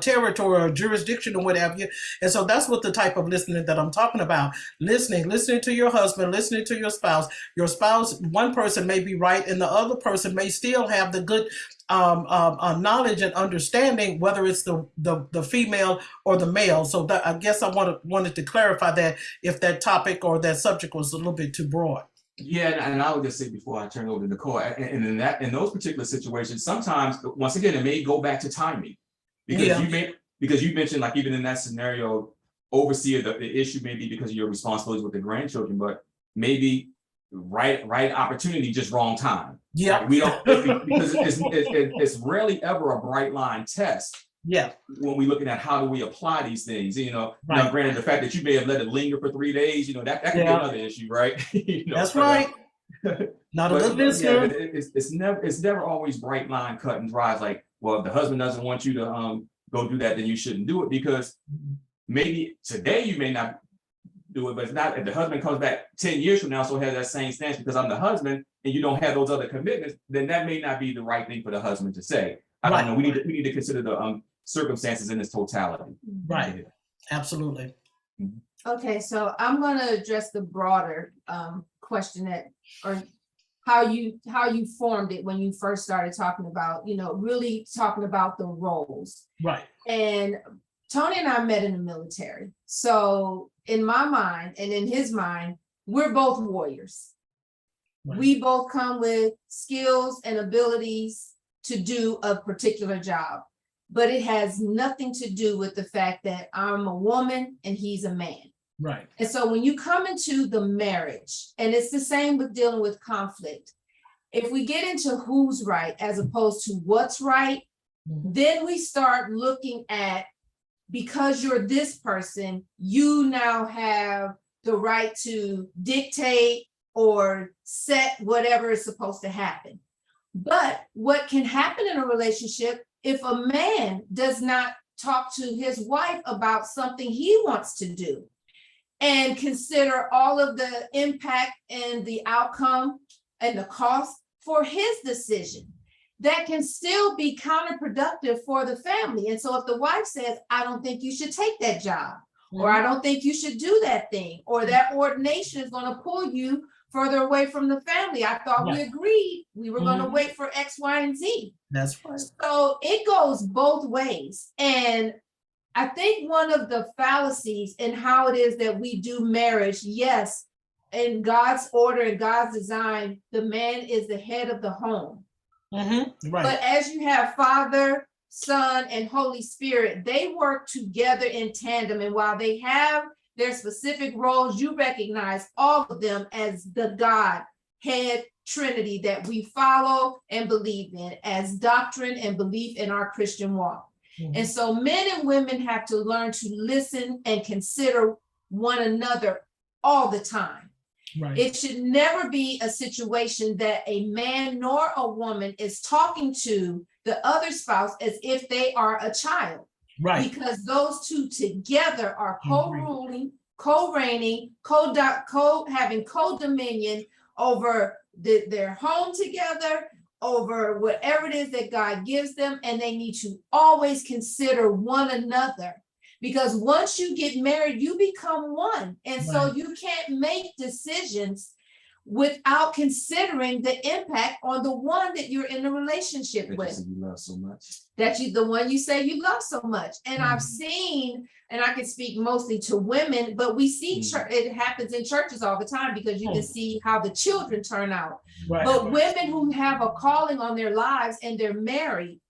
territory or jurisdiction or what have you. And so that's what the type of listening that I'm talking about. Listening to your husband, listening to your spouse. Your spouse, one person may be right and the other person may still have the good knowledge and understanding, whether it's the female or the male. So that, I guess I wanted to clarify that if that topic or that subject was a little bit too broad. Yeah, and I would just say before I turn it over to Nicole, and in those particular situations, sometimes once again it may go back to timing, because you mentioned, like, even in that scenario, overseer, the issue may be because of your responsibilities with the grandchildren, but maybe right opportunity, just wrong time. Yeah, like we don't because it's rarely ever a bright line test. Yeah. When we're looking at how do we apply these things, Right. Now, granted, the fact that you may have let it linger for 3 days, that could be another issue, right? That's right. Not a good listener. Yeah, it's never always bright line cut and dry. It's like, well, if the husband doesn't want you to go do that, then you shouldn't do it, because maybe today you may not do it, but it's not. If the husband comes back 10 years from now, so has that same stance because I'm the husband, and you don't have those other commitments, then that may not be the right thing for the husband to say. I don't know. We need to consider the circumstances in its totality. Right. Absolutely. Okay, so I'm going to address the broader question or how you formed it when you first started talking about, really talking about the roles. Right. And Tony and I met in the military. So in my mind and in his mind, we're both warriors. Right. We both come with skills and abilities to do a particular job, but it has nothing to do with the fact that I'm a woman and he's a man. Right. And so when you come into the marriage, and it's the same with dealing with conflict, if we get into who's right as opposed to what's right, then we start looking at, because you're this person, you now have the right to dictate or set whatever is supposed to happen. But what can happen in a relationship if a man does not talk to his wife about something he wants to do and consider all of the impact and the outcome and the cost for his decision? That can still be counterproductive for the family. And so if the wife says, I don't think you should take that job, or I don't think you should do that thing, or that ordination is going to pull you further away from the family. I thought we agreed we were going to wait for X, Y, and Z. That's right. So it goes both ways. And I think one of the fallacies in how it is that we do marriage, yes, in God's order and God's design, the man is the head of the home. Right. But as you have Father, Son, and Holy Spirit, they work together in tandem. And while they have their specific roles, you recognize all of them as the Godhead Trinity that we follow and believe in as doctrine and belief in our Christian walk. And so men and women have to learn to listen and consider one another all the time. Right. It should never be a situation that a man nor a woman is talking to the other spouse as if they are a child. Right. Because those two together are co-ruling, co-reigning, having co-dominion over their home together, over whatever it is that God gives them, and they need to always consider one another. Because once you get married, you become one. And so Right. you can't make decisions without considering the impact on the one that you're in a relationship That you with. said you love so much. The one you say you love so much. And I've Mhm. seen, and I can speak mostly to women, but we see it happens in churches all the time, because you can Mhm. see how the children turn out. Right. But women who have a calling on their lives and they're married,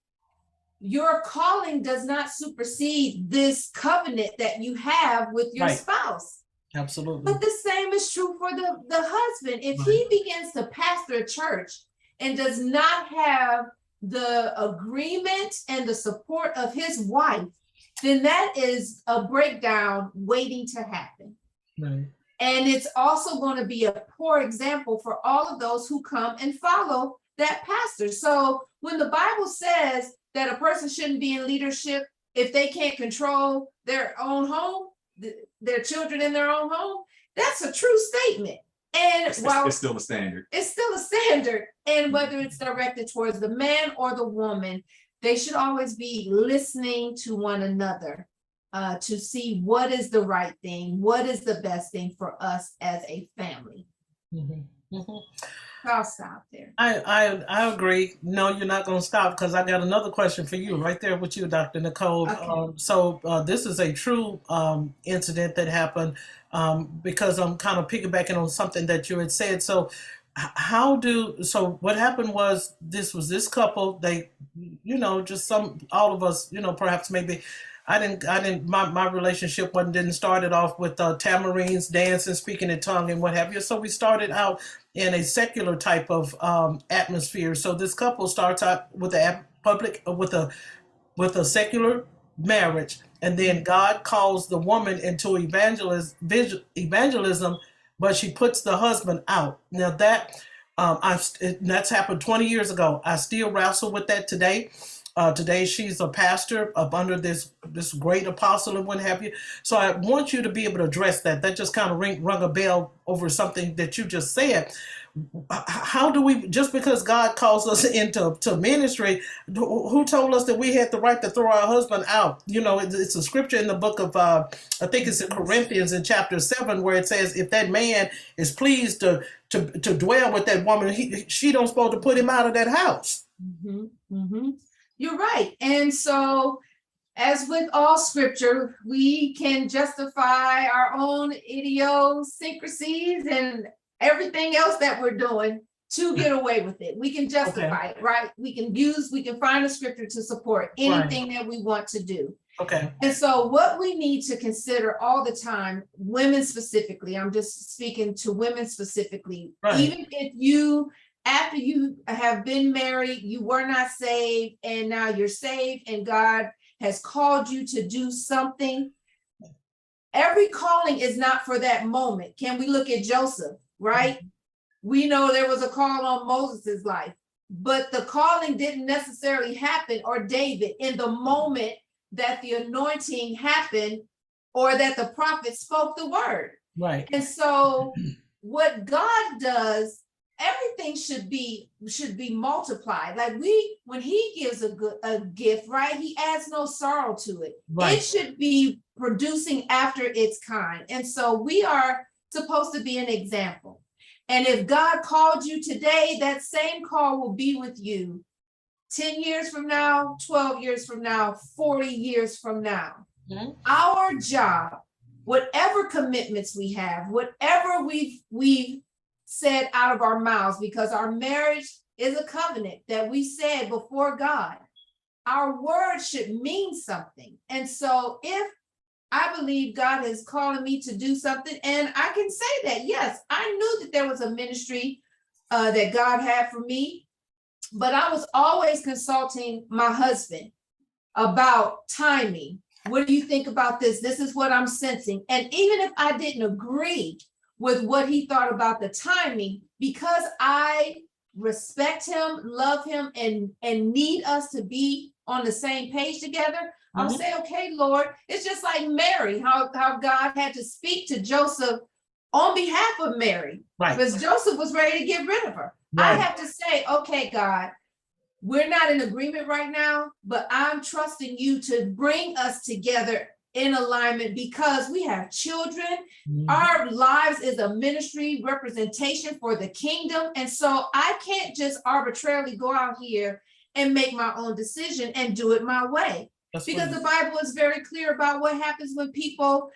your calling does not supersede this covenant that you have with your Right. spouse. Absolutely. But the same is true for the husband. If he begins to pastor a church and does not have the agreement and the support of his wife, then that is a breakdown waiting to happen. Right. And it's also going to be a poor example for all of those who come and follow that pastor. So when the Bible says that a person shouldn't be in leadership if they can't control their own home, their children in their own home, that's a true statement. And It's still a standard. It's still a standard. And whether it's directed towards the man or the woman, they should always be listening to one another to see what is the right thing, what is the best thing for us as a family. Mhm. Mhm. I'll stop there. I agree. No, you're not going to stop, because I got another question for you right there with you, Dr. Nicole. Okay. So this is a true incident that happened, because I'm kind of piggybacking on something that you had said. So so what happened was this couple, they, just all of us, perhaps maybe my relationship didn't start it off with tamarines, dancing, speaking in tongue and what have you. So we started out in a secular type of atmosphere. So this couple starts out with with a secular marriage, and then God calls the woman into evangelism, but she puts the husband out. Now that's happened 20 years ago. I still wrestle with that today. Today she's a pastor up under this great apostle and what have you. So I want you to be able to address that. That just kind of rung a bell over something that you just said. How do we, just because God calls us into ministry, who told us that we had the right to throw our husband out? It's a scripture in the book of I think it's in Corinthians in chapter 7, where it says if that man is pleased to dwell with that woman, she don't supposed to put him out of that house. Mm-hmm. Mm-hmm. You're right. And so, as with all scripture, we can justify our own idiosyncrasies and everything else that we're doing to get away with it. We can justify it, right? We can find a scripture to support anything that we want to do. Okay. And so what we need to consider all the time, women specifically, I'm just speaking to women specifically, even if after you have been married, you were not saved, and now you're saved and God has called you to do something. Every calling is not for that moment. Can we look at Joseph, right? We know there was a call on Moses's life, but the calling didn't necessarily happen, or David, in the moment that the anointing happened or that the prophet spoke the word. Right. And so what God does, everything should be multiplied. Like when he gives a gift, right? He adds no sorrow to it. Right. It should be producing after its kind. And so we are supposed to be an example. And if God called you today, that same call will be with you 10 years from now, 12 years from now, 40 years from now. Mm-hmm. Our job, whatever commitments we have, whatever we've said out of our mouths, because our marriage is a covenant that we said before God, our words should mean something. And so if I believe God is calling me to do something, and I can say that, yes, I knew that there was a ministry that God had for me, but I was always consulting my husband about timing. What do you think about this? This is what I'm sensing. And even if I didn't agree with what he thought about the timing, because I respect him, love him, and need us to be on the same page together, I'll say, okay, Lord. It's just like Mary, how God had to speak to Joseph on behalf of Mary, because Joseph was ready to get rid of her. I have to say, okay, God, we're not in agreement right now, but I'm trusting you to bring us together in alignment because we have children. Mhm. Our lives is a ministry representation for the kingdom. And so I can't just arbitrarily go out here and make my own decision and do it my way. That's Because what- the Bible is very clear about what happens when people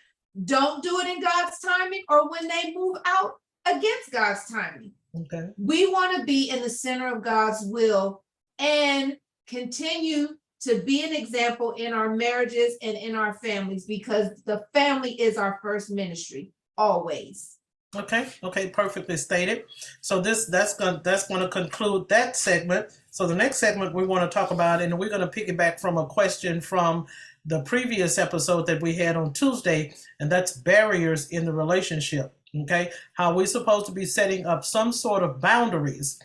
don't do it in God's timing or when they move out against God's timing. Okay. We want to be in the center of God's will and continue to be an example in our marriages and in our families, because the family is our first ministry, always. Okay, perfectly stated. So that's gonna conclude that segment. So the next segment we want to talk about, and we're gonna piggyback from a question from the previous episode that we had on Tuesday, and that's barriers in the relationship. Okay, how we're supposed to be setting up some sort of boundaries,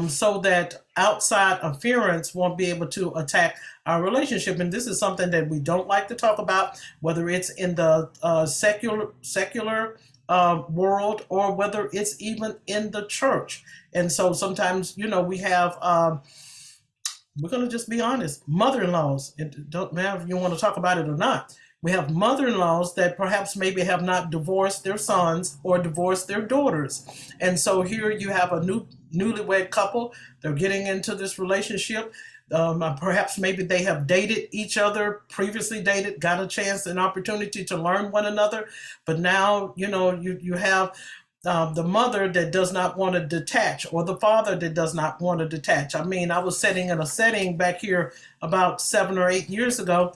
so that outside interference won't be able to attack our relationship. And this is something that we don't like to talk about, whether it's in the secular world or whether it's even in the church. And so sometimes, we have, we're going to just be honest, mother-in-laws. It don't matter if you want to talk about it or not. We have mother-in-laws that perhaps maybe have not divorced their sons or divorced their daughters. And so here you have a newlywed couple. They're getting into this relationship. Perhaps maybe they have dated each other, previously dated, got a chance, an opportunity to learn one another. But now, you have the mother that does not want to detach, or the father that does not want to detach. I mean, I was sitting in a setting back here about 7 or 8 years ago.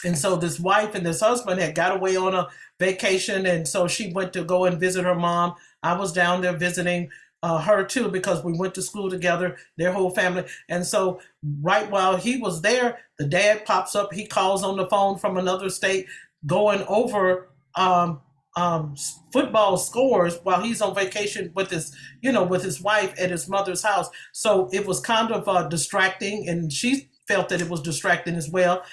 And so this wife and this husband had got away on a vacation. And so she went to go and visit her mom. I was down there visiting her too, because we went to school together, their whole family. And so right while he was there, the dad pops up. He calls on the phone from another state, going over football scores while he's on vacation with his wife at his mother's house. So it was kind of distracting, and she felt that it was distracting as well.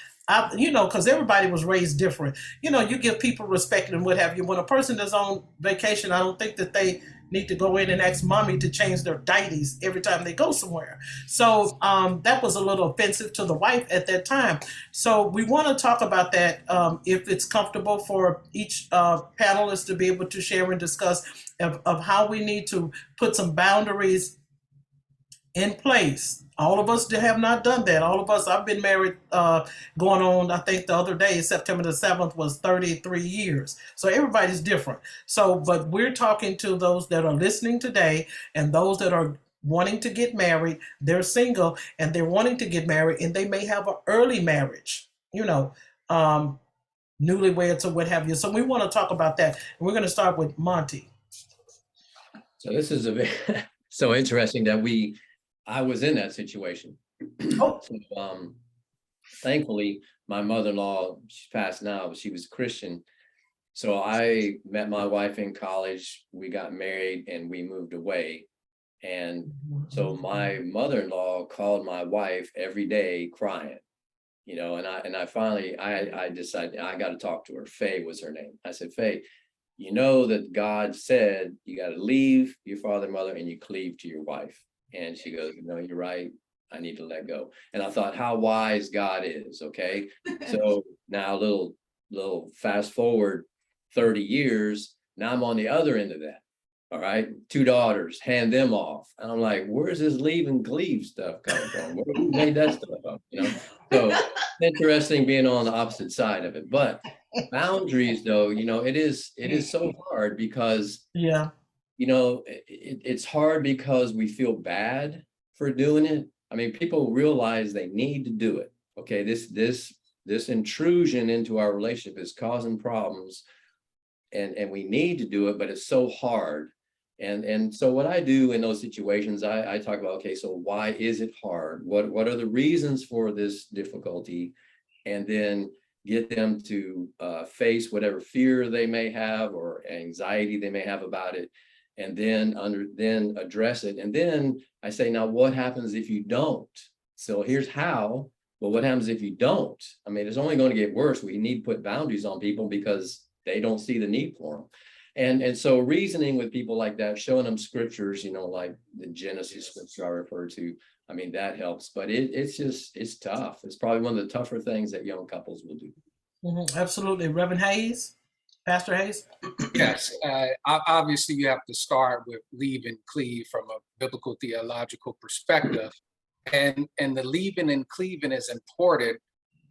Because everybody was raised different. You give people respect and what have you. When a person is on vacation, I don't think that they need to go in and ask mommy to change their diaties every time they go somewhere. So that was a little offensive to the wife at that time. So we want to talk about that, if it's comfortable for each panelist to be able to share and discuss of how we need to put some boundaries in place. All of us have not done that. All of us, I've been married going on, I think the other day, September the 7th, was 33 years. So everybody's different. So, but we're talking to those that are listening today and those that are wanting to get married. They're single and they're wanting to get married, and they may have an early marriage, newlyweds or what have you. So we want to talk about that. And we're going to start with Monty. So this is so interesting that I was in that situation. Oh. So, thankfully, my mother-in-law, she's passed now, but she was a Christian. So I met my wife in college, we got married, and we moved away. And so my mother-in-law called my wife every day crying, and I finally, I decided I got to talk to her. Faye was her name. I said, Faye, you know that God said you got to leave your father and mother and you cleave to your wife. And she goes, no, you're right. I need to let go. And I thought how wise God is. Okay. So now a little fast forward 30 years. Now I'm on the other end of that. All right. 2 daughters, hand them off. And I'm like, where's this leave and cleave stuff coming from? Who made that stuff up? So interesting being on the opposite side of it. But boundaries though, it is so hard because it's hard because we feel bad for doing it. I mean, people realize they need to do it. Okay, this intrusion into our relationship is causing problems, and we need to do it, but it's so hard. And so what I do in those situations, I talk about, okay, so why is it hard? What are the reasons for this difficulty? And then get them to face whatever fear they may have or anxiety they may have about it. And then address it. And then I say, now what happens if you don't? So here's how, but what happens if you don't? I mean, it's only going to get worse. We need to put boundaries on people because they don't see the need for them. And so reasoning with people like that, showing them scriptures, like the Genesis scripture I refer to, I mean, that helps, but it's tough. It's probably one of the tougher things that young couples will do. Absolutely. Reverend Hayes, Pastor Hayes. Yes, obviously you have to start with leave and cleave from a biblical theological perspective. And the leaving and cleaving is important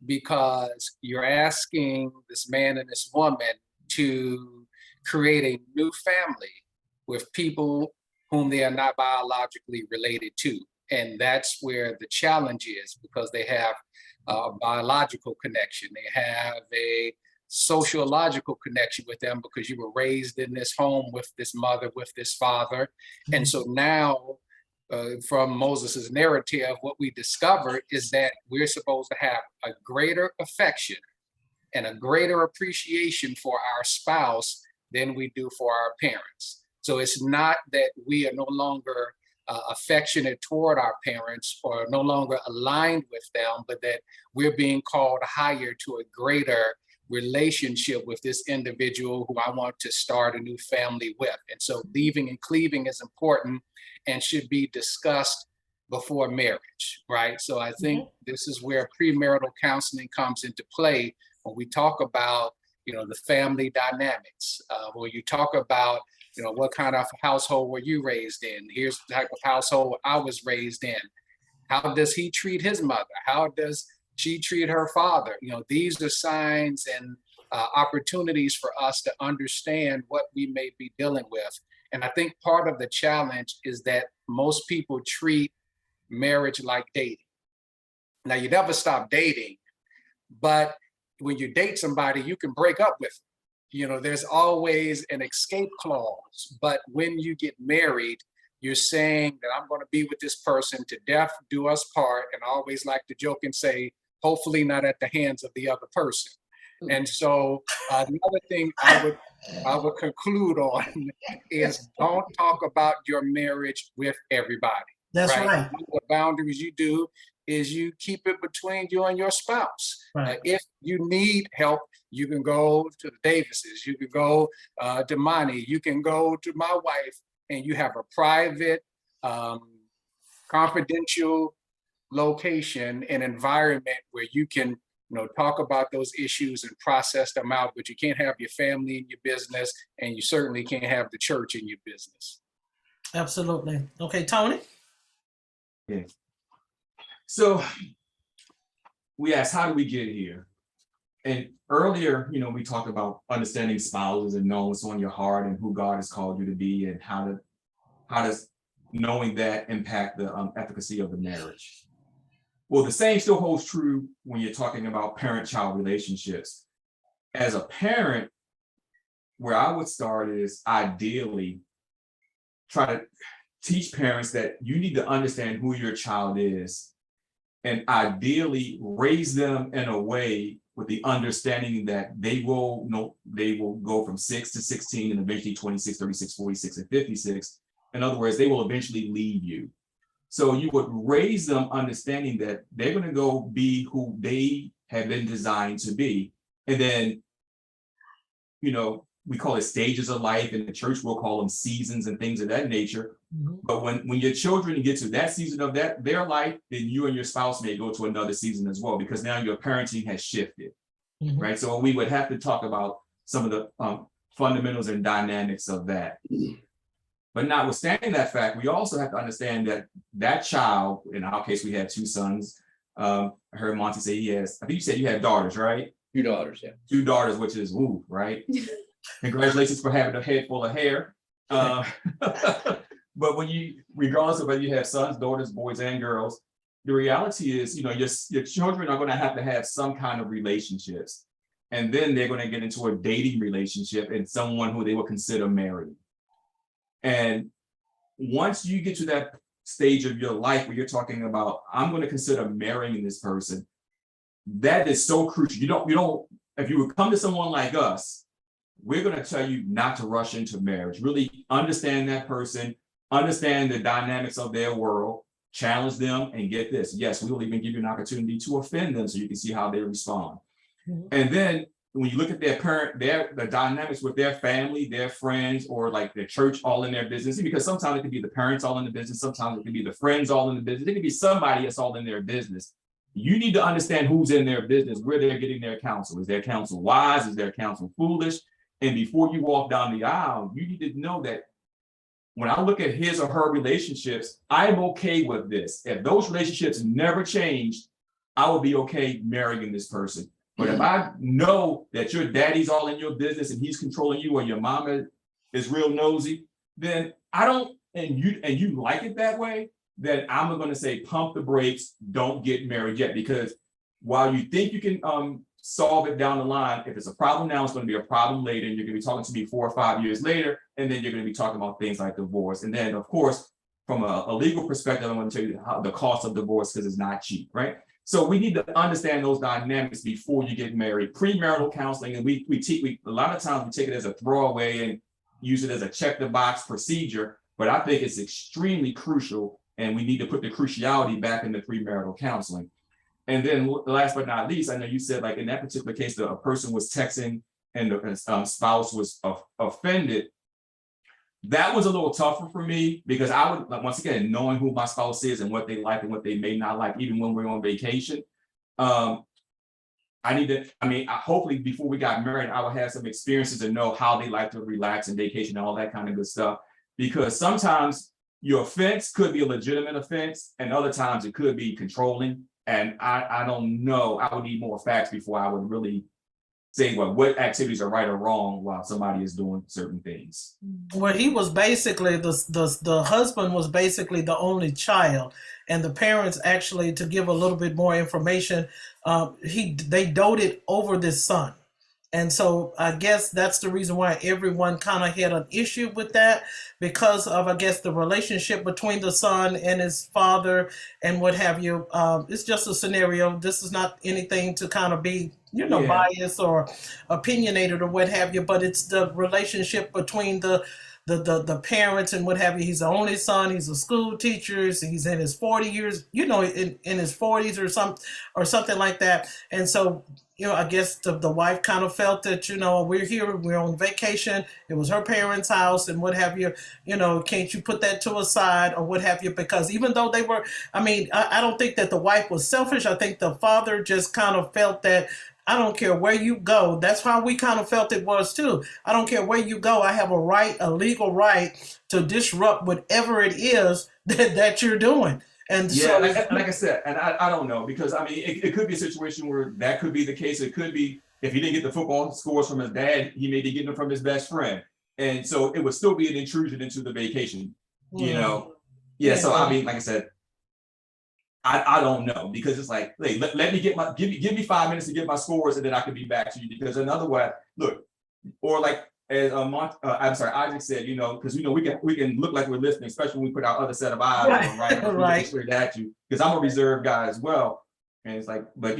because you're asking this man and this woman to create a new family with people whom they are not biologically related to. And that's where the challenge is, because they have a biological connection. They have a sociological connection with them because you were raised in this home with this mother, with this father. And so now, from Moses's narrative, what we discovered is that we're supposed to have a greater affection and a greater appreciation for our spouse than we do for our parents. So it's not that we are no longer affectionate toward our parents or no longer aligned with them, but that we're being called higher to a greater relationship with this individual who I want to start a new family with. And so leaving and cleaving is important and should be discussed before marriage, right? So I think this is where premarital counseling comes into play when we talk about, the family dynamics, when you talk about, what kind of household were you raised in? Here's the type of household I was raised in. How does he treat his mother? How does she treat her father? These are signs and opportunities for us to understand what we may be dealing with. And I think part of the challenge is that most people treat marriage like dating. Now, you never stop dating, but when you date somebody, you can break up with them. There's always an escape clause. But when you get married, you're saying that I'm going to be with this person to death do us part. And I always like to joke and say, hopefully not at the hands of the other person. And so the other thing I would conclude on is don't talk about your marriage with everybody. That's right. The boundaries you do is you keep it between you and your spouse. Right. If you need help, you can go to the Davises, you can go to Monty, you can go to my wife, and you have a private, confidential location and environment where you can talk about those issues and process them out, but you can't have your family in your business, and you certainly can't have the church in your business. Absolutely. Okay, Tony? Yeah. So we asked, how do we get here? And earlier, we talked about understanding spouses and knowing what's on your heart and who God has called you to be, and how does knowing that impact the efficacy of the marriage. Well, the same still holds true when you're talking about parent-child relationships. As a parent, where I would start is ideally try to teach parents that you need to understand who your child is, and ideally raise them in a way with the understanding that they will go from 6 to 16 and eventually 26, 36, 46, and 56. In other words, they will eventually leave you. So you would raise them understanding that they're going to go be who they have been designed to be. And then, we call it stages of life. In the church, we'll call them seasons and things of that nature. But when your children get to that season of their life, then you and your spouse may go to another season as well, because now your parenting has shifted, right? So we would have to talk about some of the fundamentals and dynamics of that. But notwithstanding that fact, we also have to understand that child, in our case, we had 2 sons. I heard Monty say he has, I think you said you had daughters, right? 2 daughters, yeah. 2 daughters, which is woo, right? Congratulations for having a head full of hair. But regardless of whether you have sons, daughters, boys, and girls, the reality is, your children are going to have some kind of relationships. And then they're going to get into a dating relationship and someone who they will consider married. And once you get to that stage of your life where you're talking about, I'm going to consider marrying this person, that is so crucial. You don't, if you would come to someone like us, we're going to tell you not to rush into marriage. Really understand that person, understand the dynamics of their world, challenge them, and get this. Yes, we will even give you an opportunity to offend them so you can see how they respond. And then when you look at the dynamics with their family, their friends, or like their church all in their business, because sometimes it could be the parents all in the business, sometimes it could be the friends all in the business, it could be somebody that's all in their business. you need to understand who's in their business, where they're getting their counsel. Is their counsel wise? Is their counsel foolish? And before you walk down the aisle, you need to know that when I look at his or her relationships, I'm okay with this. If those relationships never changed, I will be okay marrying this person. But if I know that your daddy's all in your business and he's controlling you, or your mama is real nosy, then I don't, and you like it that way, then I'm going to say pump the brakes, don't get married yet. Because while you think you can solve it down the line, if it's a problem now, it's going to be a problem later, and you're going to be talking to me 4 or 5 years later, and then you're going to be talking about things like divorce. And then, of course, from a legal perspective, I want to tell you how the cost of divorce, because it's not cheap, right? So we need to understand those dynamics before you get married. Premarital counseling, and we a lot of times we take it as a throwaway and use it as a check the box procedure, but I think it's extremely crucial, and we need to put the cruciality back in the premarital counseling. And then last but not least, I know you said, like in that particular case, a person was texting and the spouse was offended. That was a little tougher for me, because I would, like, once again, knowing who my spouse is and what they like and what they may not like, even when we're on vacation. Hopefully before we got married, I would have some experiences to know how they like to relax and vacation and all that kind of good stuff. Because sometimes your offense could be a legitimate offense, and other times it could be controlling. And I don't know. I would need more facts before I would really say what activities are right or wrong while somebody is doing certain things. Well, he was basically the husband was basically the only child, and the parents, actually, to give a little bit more information, they doted over this son. And so I guess that's the reason why everyone kind of had an issue with that, because of, I guess, the relationship between the son and his father and what have you. It's just a scenario. This is not anything to kind of be, biased or opinionated or what have you, but it's the relationship between the parents and what have you. He's the only son. He's a school teacher. He's in his 40 years, in his 40s or something like that. And so, I guess the wife kind of felt that, we're here, we're on vacation. It was her parents' house and what have you. Can't you put that to a side or what have you? Because even though they were, I don't think that the wife was selfish. I think the father just kind of felt that, I don't care where you go. That's how we kind of felt it was too. I don't care where you go. I have a legal right to disrupt whatever it is that you're doing. And so, like I said, and I don't know, because it could be a situation where that could be the case. It could be, if he didn't get the football scores from his dad, he may be getting them from his best friend. And so it would still be an intrusion into the vacation, So like I said, I don't know, because it's like, hey, let me give me 5 minutes to get my scores, and then I can be back to you. Because another way, look, or like as Isaac said, because we can look like we're listening, especially when we put our other set of eyes on, right? Right. Straight at you, because I'm a reserved guy as well, and it's like, but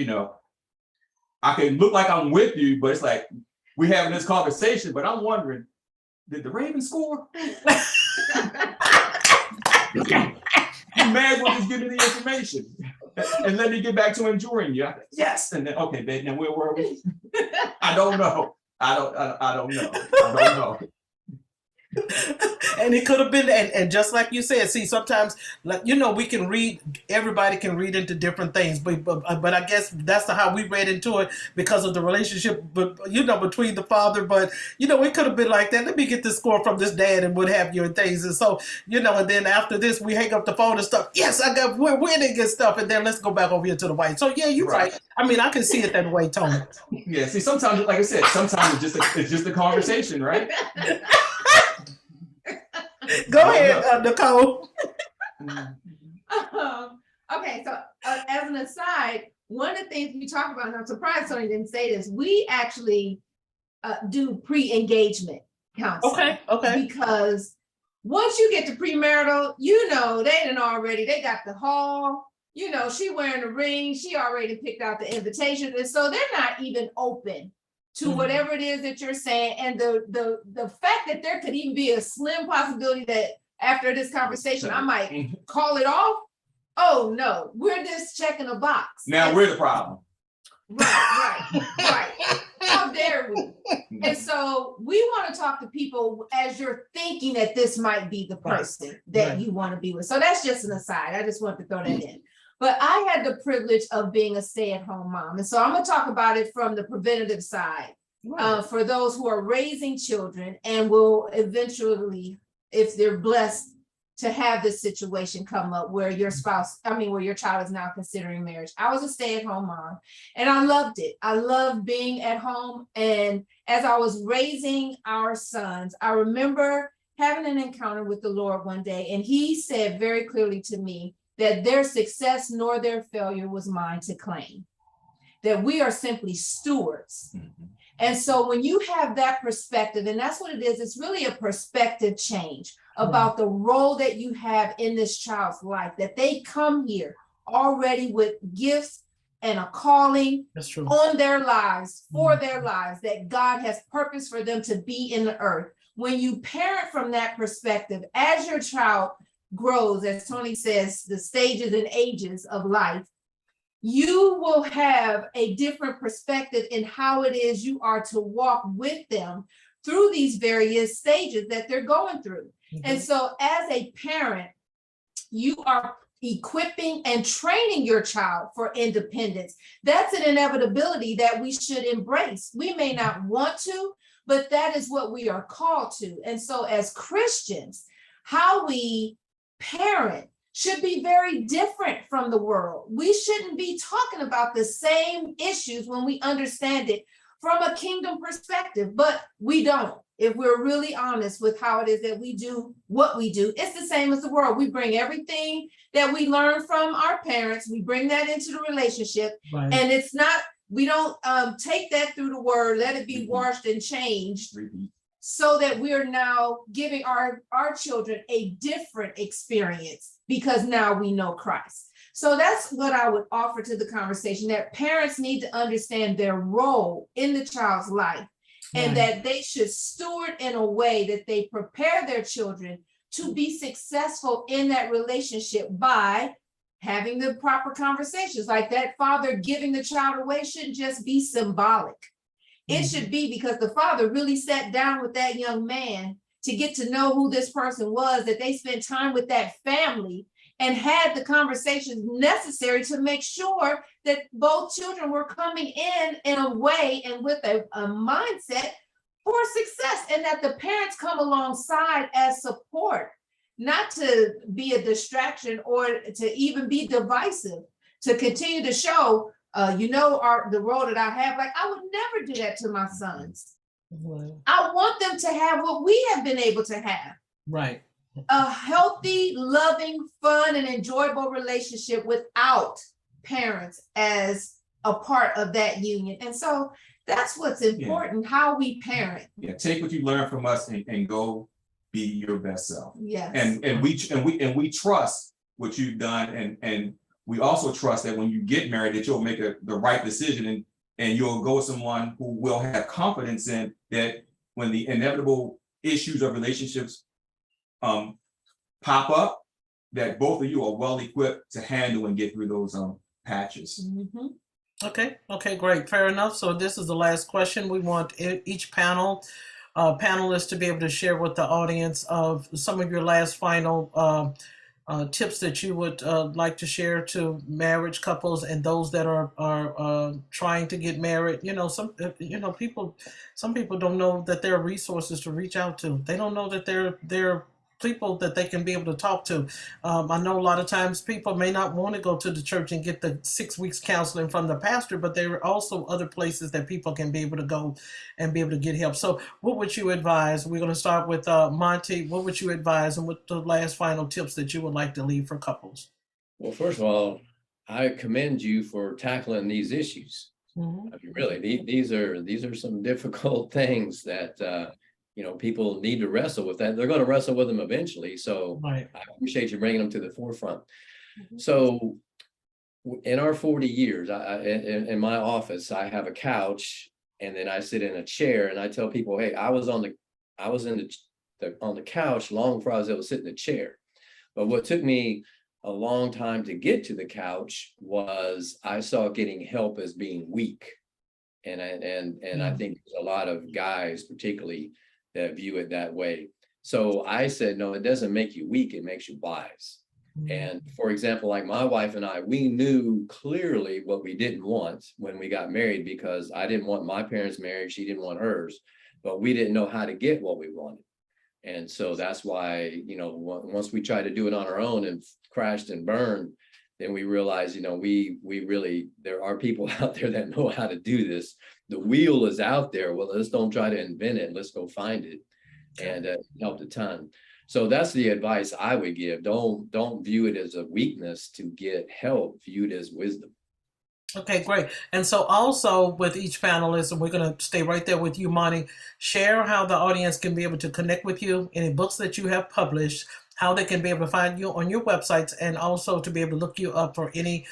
I can look like I'm with you, but it's like we're having this conversation, but I'm wondering, did the Ravens score? You may as well just give me the information and let me get back to enjoying you. Yes, and then okay, babe. Now where were we? I don't know. I don't know. And it could have been, and just like you said, see, sometimes, we can read, everybody can read into different things, but I guess that's how we read into it, because of the relationship, between the father. But it could have been like that. Let me get this score from this dad and what have you and things. And so, and then after this, we hang up the phone and stuff. Yes, we're winning and stuff. And then let's go back over here to the wife. So yeah, you're right. I can see it that way, Tony. Yeah. See, sometimes, like I said, sometimes it's just a conversation, right? Go ahead, Nicole. Okay, so as an aside, one of the things we talk about, and I'm surprised Tony didn't say this, we actually do pre-engagement counseling. Okay. Because once you get to premarital, they got the hall, she wearing a ring, she already picked out the invitation, and so they're not even open to whatever it is that you're saying. And the fact that there could even be a slim possibility that after this conversation, I might call it off. Oh no, we're just checking a box. Now we're the problem. Right. How dare we? And so we want to talk to people as you're thinking that this might be the person that you want to be with. So that's just an aside. I just want to throw that in. But I had the privilege of being a stay-at-home mom. And so I'm going to talk about it from the preventative side. For those who are raising children and will eventually, if they're blessed to have this situation come up where your where your child is now considering marriage. I was a stay-at-home mom and I loved it. I loved being at home. And as I was raising our sons, I remember having an encounter with the Lord one day, and he said very clearly to me that their success nor their failure was mine to claim, that we are simply stewards. Mm-hmm. And so when you have that perspective, and that's what it is, it's really a perspective change about the role that you have in this child's life, that they come here already with gifts and a calling on their lives, for their lives, that God has purpose for them to be in the earth. When you parent from that perspective, as your child grows, as Tony says, the stages and ages of life, you will have a different perspective in how it is you are to walk with them through these various stages that they're going through. Mm-hmm. And so as a parent, you are equipping and training your child for independence. That's an inevitability that we should embrace. We may not want to, but that is what we are called to. And so as Christians, how we parent should be very different from the world. We shouldn't be talking about the same issues when we understand it from a kingdom perspective, but we don't. If we're really honest with how it is that we do what we do, it's the same as the world. We bring everything that we learn from our parents, we bring that into the relationship, and it's not, we don't take that through the word, let it be washed and changed, so that we're now giving our children a different experience because now we know Christ. So that's what I would offer to the conversation, that parents need to understand their role in the child's life, and that they should steward in a way that they prepare their children to be successful in that relationship by having the proper conversations. Like that father giving the child away shouldn't just be symbolic. It should be because the father really sat down with that young man to get to know who this person was, that they spent time with that family and had the conversations necessary to make sure that both children were coming in a way and with a mindset for success, and that the parents come alongside as support, not to be a distraction or to even be divisive, to continue to show the role that I have. Like, I would never do that to my sons. I want them to have what we have been able to have. Right. A healthy, loving, fun, and enjoyable relationship without parents as a part of that union. And so that's what's important, how we parent. Yeah, take what you learn from us and go be your best self. Yes. And we trust what you've done, and we also trust that when you get married, that you'll make the right decision, and you'll go with someone who will have confidence in that when the inevitable issues of relationships pop up, that both of you are well equipped to handle and get through those patches. Mm-hmm. Okay, great, fair enough. So this is the last question. We want each panelist to be able to share with the audience of some of your last final tips that you would like to share to marriage couples and those that are trying to get married. Some people don't know that there are resources to reach out to. They don't know that there are people that they can be able to talk to. I know a lot of times people may not want to go to the church and get the 6 weeks counseling from the pastor, but there are also other places that people can be able to go and be able to get help. So what would you advise? We're going to start with Monty. What would you advise, and what the last final tips that you would like to leave for couples? Well, first of all, I commend you for tackling these issues. Mm-hmm. I mean, really, these are some difficult things that people need to wrestle with. That they're going to wrestle with them eventually. So I appreciate you bringing them to the forefront. Mm-hmm. So in our 40 years, in my office, I have a couch, and then I sit in a chair, and I tell people, hey, I was on the couch long before I was able to sit in the chair. But what took me a long time to get to the couch was I saw getting help as being weak. And I think there's a lot of guys particularly that view it that way. So I said, no, it doesn't make you weak, it makes you wise. And for example, like my wife and I, we knew clearly what we didn't want when we got married, because I didn't want my parents' marriage, she didn't want hers, but we didn't know how to get what we wanted. And so that's why, once we tried to do it on our own and crashed and burned, then we realized, we really, there are people out there that know how to do this. The wheel is out there. Well, let's don't try to invent it. Let's go find it. And it helped a ton. So that's the advice I would give. Don't view it as a weakness to get help. View it as wisdom. Okay, great. And so also with each panelist, and we're going to stay right there with you, Monty, share how the audience can be able to connect with you, any books that you have published, how they can be able to find you on your websites, and also to be able to look you up for any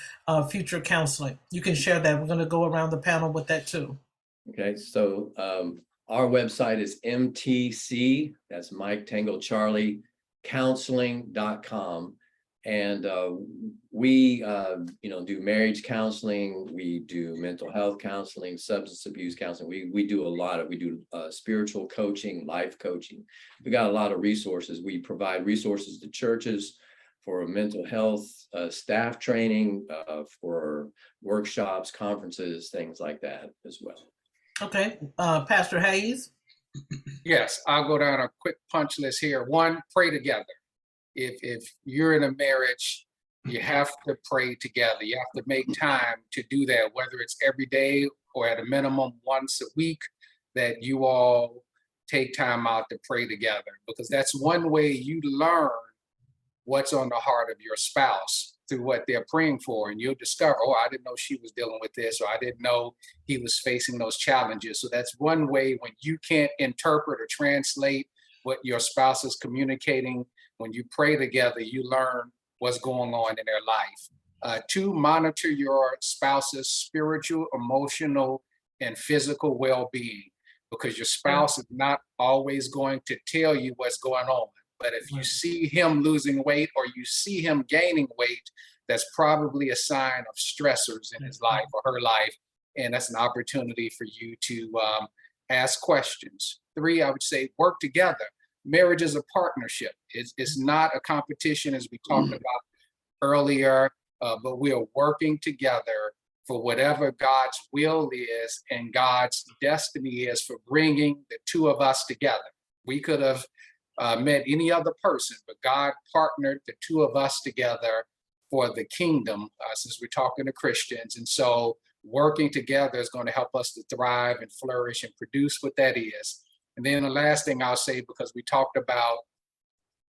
future counseling. You can share that. We're going to go around the panel with that too. Okay, so our website is MTC, that's Mike Tango Charlie, counseling.com. And we, do marriage counseling, we do mental health counseling, substance abuse counseling. We do a lot of, we do spiritual coaching, life coaching. We got a lot of resources. We provide resources to churches for mental health, staff training, for workshops, conferences, things like that as well. Okay, Pastor Hayes. Yes, I'll go down a quick punch list here. One, pray together. If you're in a marriage, you have to pray together. You have to make time to do that, whether it's every day or at a minimum once a week, that you all take time out to pray together, because that's one way you learn what's on the heart of your spouse through what they're praying for. And you'll discover, oh, I didn't know she was dealing with this, or I didn't know he was facing those challenges. So that's one way when you can't interpret or translate what your spouse is communicating. When you pray together, you learn what's going on in their life. Two, monitor your spouse's spiritual, emotional, and physical well-being, because your spouse is not always going to tell you what's going on. But if you see him losing weight or you see him gaining weight, that's probably a sign of stressors in his life or her life. And that's an opportunity for you to ask questions. Three, I would say work together. Marriage is a partnership. It's not a competition, as we talked about earlier, but we are working together for whatever God's will is and God's destiny is for bringing the two of us together. We could have met any other person, but God partnered the two of us together for the kingdom, since we're talking to Christians. And so working together is going to help us to thrive and flourish and produce what that is. And then the last thing I'll say, because we talked about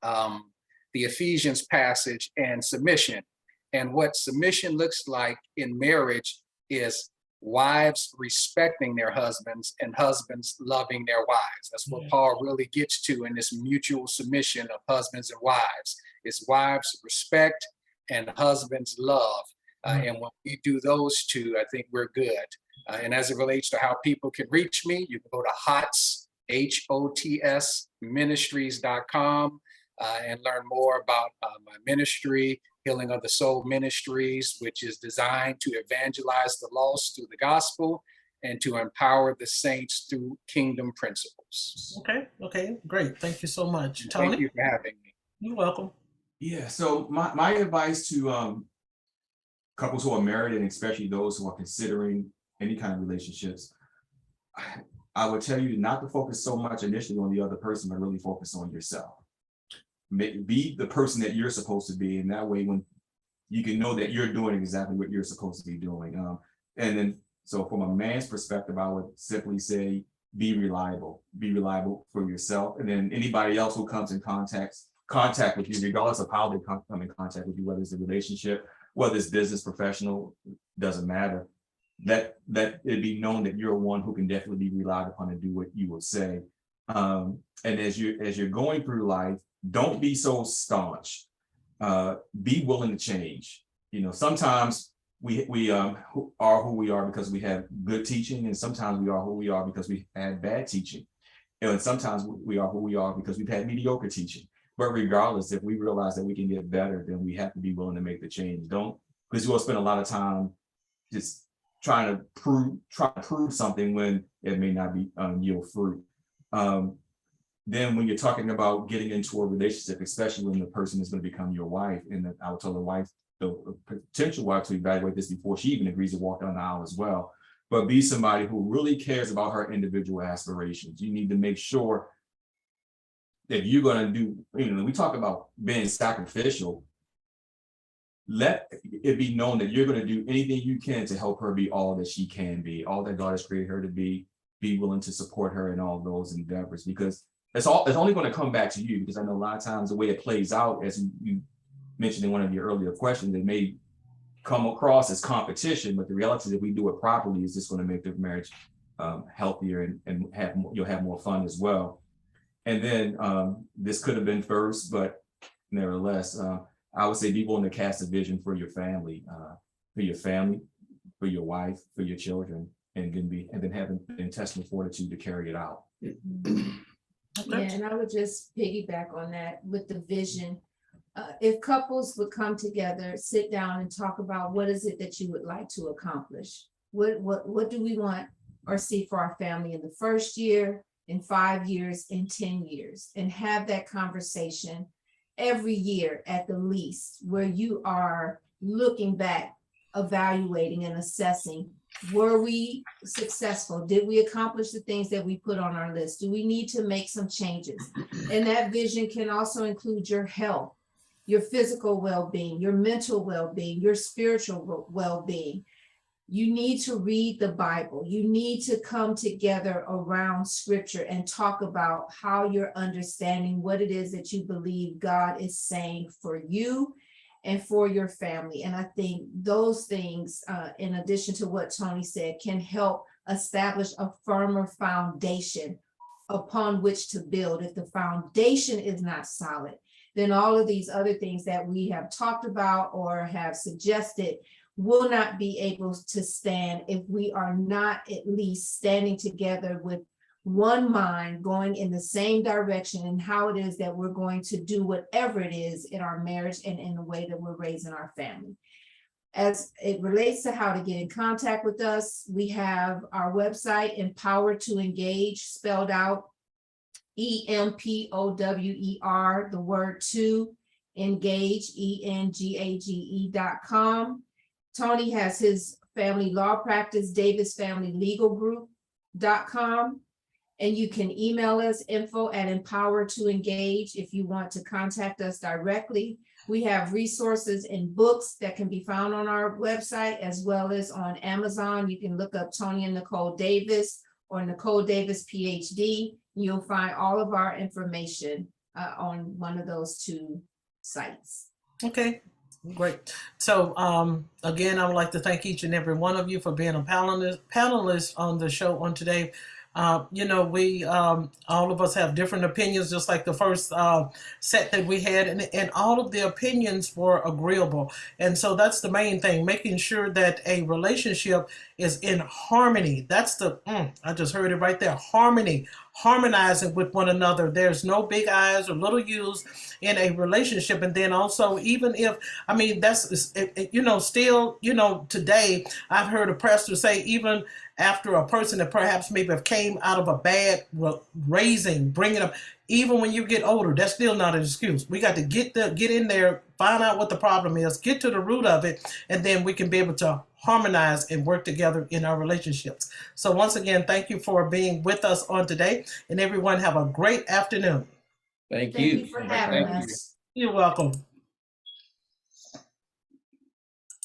the Ephesians passage and submission, and what submission looks like in marriage is wives respecting their husbands and husbands loving their wives. That's what Paul really gets to in this mutual submission of husbands and wives. It's wives respect and husbands love. And when we do those two, I think we're good. And as it relates to how people can reach me, you can go to HOTS, HOTS ministries.com and learn more about my ministry, Healing of the Soul Ministries, which is designed to evangelize the lost through the gospel and to empower the saints through kingdom principles. Okay, great. Thank you so much. Tony? Thank you for having me. You're welcome. Yeah, so my advice to couples who are married, and especially those who are considering any kind of relationships, I would tell you not to focus so much initially on the other person, but really focus on yourself. Be the person that you're supposed to be, and that way when you can know that you're doing exactly what you're supposed to be doing. And then, so from a man's perspective, I would simply say, be reliable for yourself. And then anybody else who comes in contact with you, regardless of how they come in contact with you, whether it's a relationship, whether it's business, professional, doesn't matter. Let it be known that you're one who can definitely be relied upon to do what you will say. And as you're going through life, don't be so staunch. Be willing to change. Sometimes we are who we are because we have good teaching, and sometimes we are who we are because we had bad teaching. And sometimes we are who we are because we've had mediocre teaching. But regardless, if we realize that we can get better, then we have to be willing to make the change. Because we'll spend a lot of time just trying to prove something when it may not be yield fruit. Then when you're talking about getting into a relationship, especially when the person is going to become your wife, and I would tell the potential wife to evaluate this before she even agrees to walk down the aisle as well. But be somebody who really cares about her individual aspirations. You need to make sure that you're going to do, we talk about being sacrificial. Let it be known that you're going to do anything you can to help her be all that she can be, all that God has created her to be willing to support her in all those endeavors, because it's only going to come back to you. Because I know a lot of times the way it plays out, as you mentioned in one of your earlier questions, it may come across as competition, but the reality is if we do it properly, is just going to make the marriage healthier and you'll have more fun as well. And then this could have been first, but nevertheless, I would say be willing to cast a vision for your family, for your wife, for your children, and then having intestinal fortitude to carry it out. Yeah, and I would just piggyback on that with the vision. If couples would come together, sit down and talk about what is it that you would like to accomplish? What do we want or see for our family in the first year, in 5 years, in 10 years, and have that conversation every year at the least, where you are looking back, evaluating and assessing, were we successful? Did we accomplish the things that we put on our list? Do we need to make some changes? And that vision can also include your health, your physical well-being, your mental well-being, your spiritual well-being. You need to read the Bible. You need to come together around scripture and talk about how you're understanding what it is that you believe God is saying for you and for your family. And I think those things, in addition to what Tony said, can help establish a firmer foundation upon which to build. If the foundation is not solid, then all of these other things that we have talked about or have suggested will not be able to stand if we are not at least standing together with one mind, going in the same direction and how it is that we're going to do whatever it is in our marriage and in the way that we're raising our family. As it relates to how to get in contact with us, we have our website, Empower to Engage, spelled out EMPOWER, the word to engage, ENGAGE.com. Tony has his family law practice, Davis Family Legal Group.com. And you can email us info@empower2engage if you want to contact us directly. We have resources and books that can be found on our website as well as on Amazon. You can look up Tony and Nicole Davis or Nicole Davis, PhD. You'll find all of our information on one of those two sites. Okay, great. So again, I would like to thank each and every one of you for being a panelist on the show on today. We all of us have different opinions, just like the first set that we had, and all of the opinions were agreeable. And so that's the main thing, making sure that a relationship is in harmony. That's the, I just heard it right there, harmony, harmonizing with one another. There's no big I's or little U's in a relationship. And then also, even if, that's, still, today I've heard a pastor say, even after a person that perhaps maybe have came out of a bad raising, bringing up, even when you get older, that's still not an excuse. We got to get in there, find out what the problem is, get to the root of it, and then we can be able to harmonize and work together in our relationships. So once again, thank you for being with us on today, and everyone have a great afternoon. Thank Thank you. you for having Thank you. us. You're welcome.